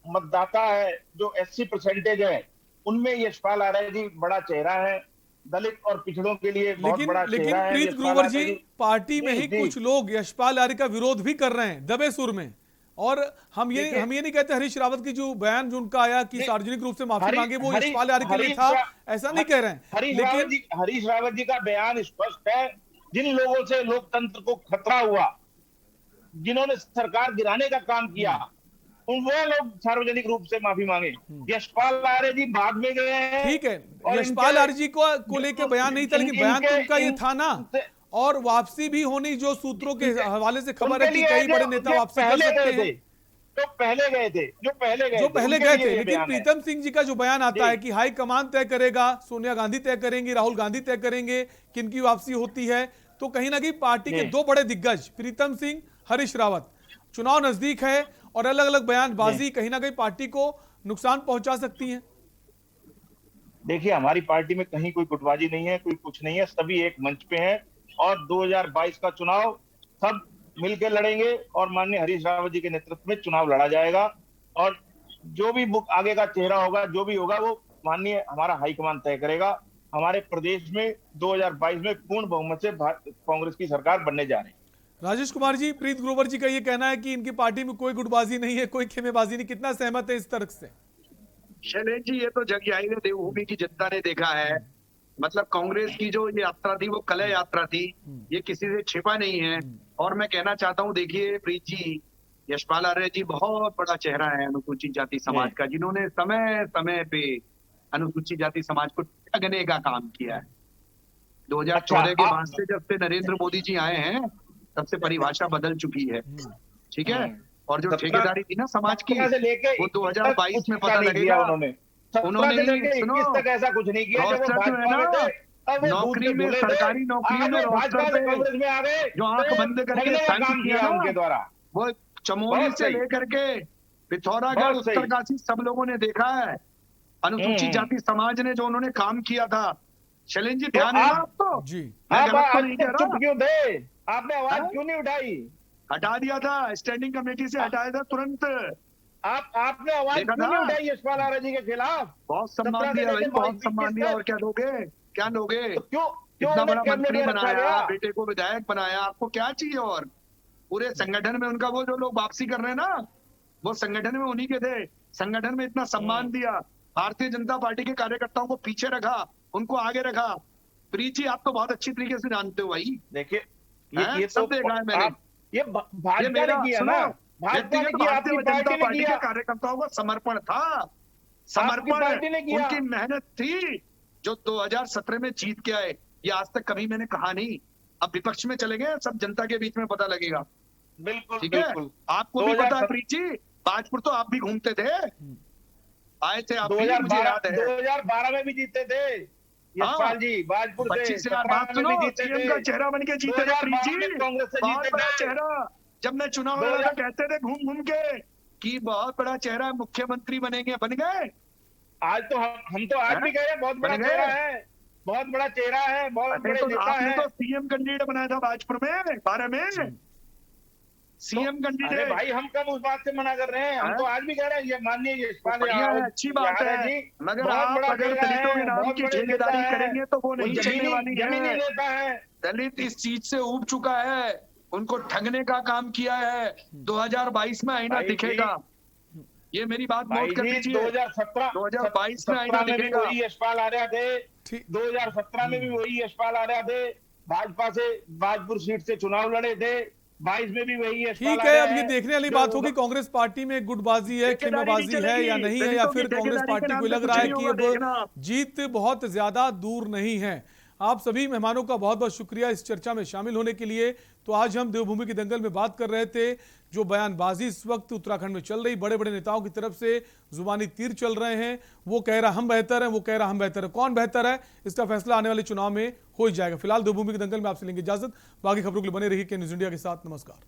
मतदाता है, जो SC परसेंटेज है, उनमें यशपाल आर्य जी बड़ा चेहरा है। दलित और पिछड़ों के लिए बहुत बड़ा लेकिन चेहरा है प्रीत यशपाल ग्रोवर आर्य जी, पार्टी में ही कुछ लोग यशपाल आर्य का विरोध भी कर रहे हैं दबे सुर में। और हम ये नहीं कहते हरीश रावत की जो बयान जो उनका आया कि सार्वजनिक रूप से माफी मांगे वो यशपाल आर्य के लिए था, ऐसा नहीं कह रहे हैं। लेकिन हरीश रावत जी का बयान स्पष्ट है, जिन लोगों से लोकतंत्र को खतरा हुआ, जिन्होंने सरकार गिराने का काम किया, वो लोग सार्वजनिक रूप से माफी मांगे। यशपाल आर्य जी बाद में गए हैं। ठीक है, यशपाल आर्य जी को लेकर बयान नहीं था, लेकिन बयान तो उनका ये था ना। और वापसी भी होनी, जो सूत्रों के हवाले से खबर है कि कई बड़े नेता वापसी कर सकते हैं। जो पहले गए थे लेकिन प्रीतम सिंह जी का जो बयान आता है कि हाई कमान तय करेगा, सोनिया गांधी तय करेंगी, राहुल गांधी तय करेंगे किनकी वापसी होती है, तो कहीं ना कहीं पार्टी के दो बड़े दिग्गज प्रीतम सिंह, हरीश रावत, चुनाव नजदीक है और अलग अलग बयानबाजी कहीं ना कहीं पार्टी को नुकसान पहुंचा सकती है। देखिए, हमारी पार्टी में कहीं कोई गुटबाजी नहीं है, कोई कुछ नहीं है, सभी एक मंच पे हैं और 2022 का चुनाव सब मिलकर लड़ेंगे और माननीय हरीश रावत जी के नेतृत्व में चुनाव लड़ा जाएगा। और जो भी आगे का चेहरा होगा, जो भी होगा, वो माननीय हमारा हाईकमान तय करेगा। हमारे प्रदेश में 2022 में पूर्ण बहुमत से कांग्रेस की सरकार बनने जा रही है। राजेश कुमार जी, प्रीत ग्रोवर जी का ये कहना है कि इनकी पार्टी में कोई गुटबाजी नहीं है, कोई खेमेबाजी नहीं, कितना सहमत है इस तर्क से? शैलेश जी, ये तो जग जाहिर है, देवभूमि की जनता ने देखा है। मतलब कांग्रेस की जो ये यात्रा थी वो कलह यात्रा थी, ये किसी से छिपा नहीं है। और मैं कहना चाहता हूँ, देखिए प्रीत जी, यशपाल आर्य जी बहुत बड़ा चेहरा है अनुसूचित जाति समाज का, जिन्होंने समय समय पे अनुसूचित जाति समाज को ठगने का काम किया है। 2014 के बाद से जब से नरेंद्र मोदी जी आए हैं, तब से परिभाषा बदल चुकी है, ठीक है। और जो ठेकेदारी थी ना समाज की, वो 2022 में पता लगेगा। उन्होंने ऐसा कुछ नहीं किया। नौकरी में, सरकारी नौकरी में जो आंख बंद करके साइन किया उनके द्वारा, वो चमोली से लेकर के पिथौरागढ़, उत्तरकाशी, सब लोगों ने देखा है। अनुसूचित जाति समाज ने जो उन्होंने काम किया था। शैलेश जी, ध्यान है आपको जी, चुप क्यों थे? आपने आवाज क्यों नहीं उठाई? हटा दिया था, स्टैंडिंग कमेटी से हटाया था तुरंत। आपने आवाज क्यों नहीं उठाई यशपाल आर्य जी के खिलाफ? बहुत सम्मान दिया भाई, बहुत सम्मान दिया। और क्या लोगे, क्या लोगे? क्यों इतना बड़ा मंत्री बनाया, बेटे को विधायक बनाया, आपको क्या चाहिए? और पूरे संगठन में उनका, वो जो लोग वापसी कर रहे हैं ना, वो संगठन में उन्हीं के थे। संगठन में इतना सम्मान दिया, भारतीय जनता पार्टी के कार्यकर्ताओं को पीछे रखा, उनको आगे रखा। प्रीत जी, आप तो बहुत अच्छी तरीके से जानते हो भाई। देखिए, ये सब देखा है मैंने। ये भाजपा ने किया ना, भाजपा ने किया, भारतीय जनता पार्टी के कार्यकर्ताओं का समर्पण था, समर्पण, उनकी मेहनत थी, जो 2017 में जीत के आए। ये आज तक कभी मैंने कहा नहीं। अब विपक्ष में चले गए, सब जनता के बीच में पता लगेगा। बिल्कुल, ठीक है। आपको भी पता है प्रीत जी, बाजपुर तो आप भी घूमते थे, आए थे आप, 2012 में भी जीते थे यशपाल जी, बाजपुर से। सीएम का चेहरा बन के जीते थे प्रीत जी, कांग्रेस से बहुत बड़ा चेहरा। जब मैं चुनाव लड़ा कहते थे घूम घूम के कि बहुत बड़ा चेहरा, मुख्यमंत्री बनेंगे, बन गए। आज तो हम तो आज भी कह रहे हैं बहुत बड़ा चेहरा है, बहुत बड़ा चेहरा है, बहुत बड़े नेता है। तो सीएम कैंडिडेट बनाया था बाजपुर में 12 में, सीएम कैंडिडेट। भाई, हम कब उस बात से मना कर रहे हैं? हम तो आज भी कह रहे हैं, ये माननीय यशपाल अच्छी बात है, मगर आप अगर दलितों के नाम की ठेकेदारी करेंगे तो वो नहीं चलने वाली है। दलित इस चीज से उब चुका है, उनको ठगने का काम किया है। 2022 में आईना दिखेगा, ये मेरी बात नोट कर लीजिए। 2022 में आईना दिखेगा। वही यशपाल आर्य थे, 2017 में भी वही यशपाल आर्य थे, भाजपा से बाजपुर सीट से चुनाव लड़े थे, 22 में भी वही है। ठीक है, अब ये देखने वाली बात होगी कांग्रेस पार्टी में गुटबाजी है, खेमेबाजी है या नहीं है, या फिर कांग्रेस पार्टी को लग रहा है कि अब जीत बहुत ज्यादा दूर नहीं है। आप सभी मेहमानों का बहुत बहुत शुक्रिया इस चर्चा में शामिल होने के लिए। तो आज हम देवभूमि की दंगल में बात कर रहे थे, जो बयानबाजी इस वक्त उत्तराखंड में चल रही, बड़े बड़े नेताओं की तरफ से जुबानी तीर चल रहे हैं। वो कह रहा हम बेहतर हैं, वो कह रहा हम बेहतर है। कौन बेहतर है, इसका फैसला आने वाले चुनाव में हो ही जाएगा। फिलहाल देवभूमि की दंगल में आपसे लेंगे इजाजत। बाकी खबरों के लिए बने रहिए के न्यूज़ इंडिया के साथ। नमस्कार।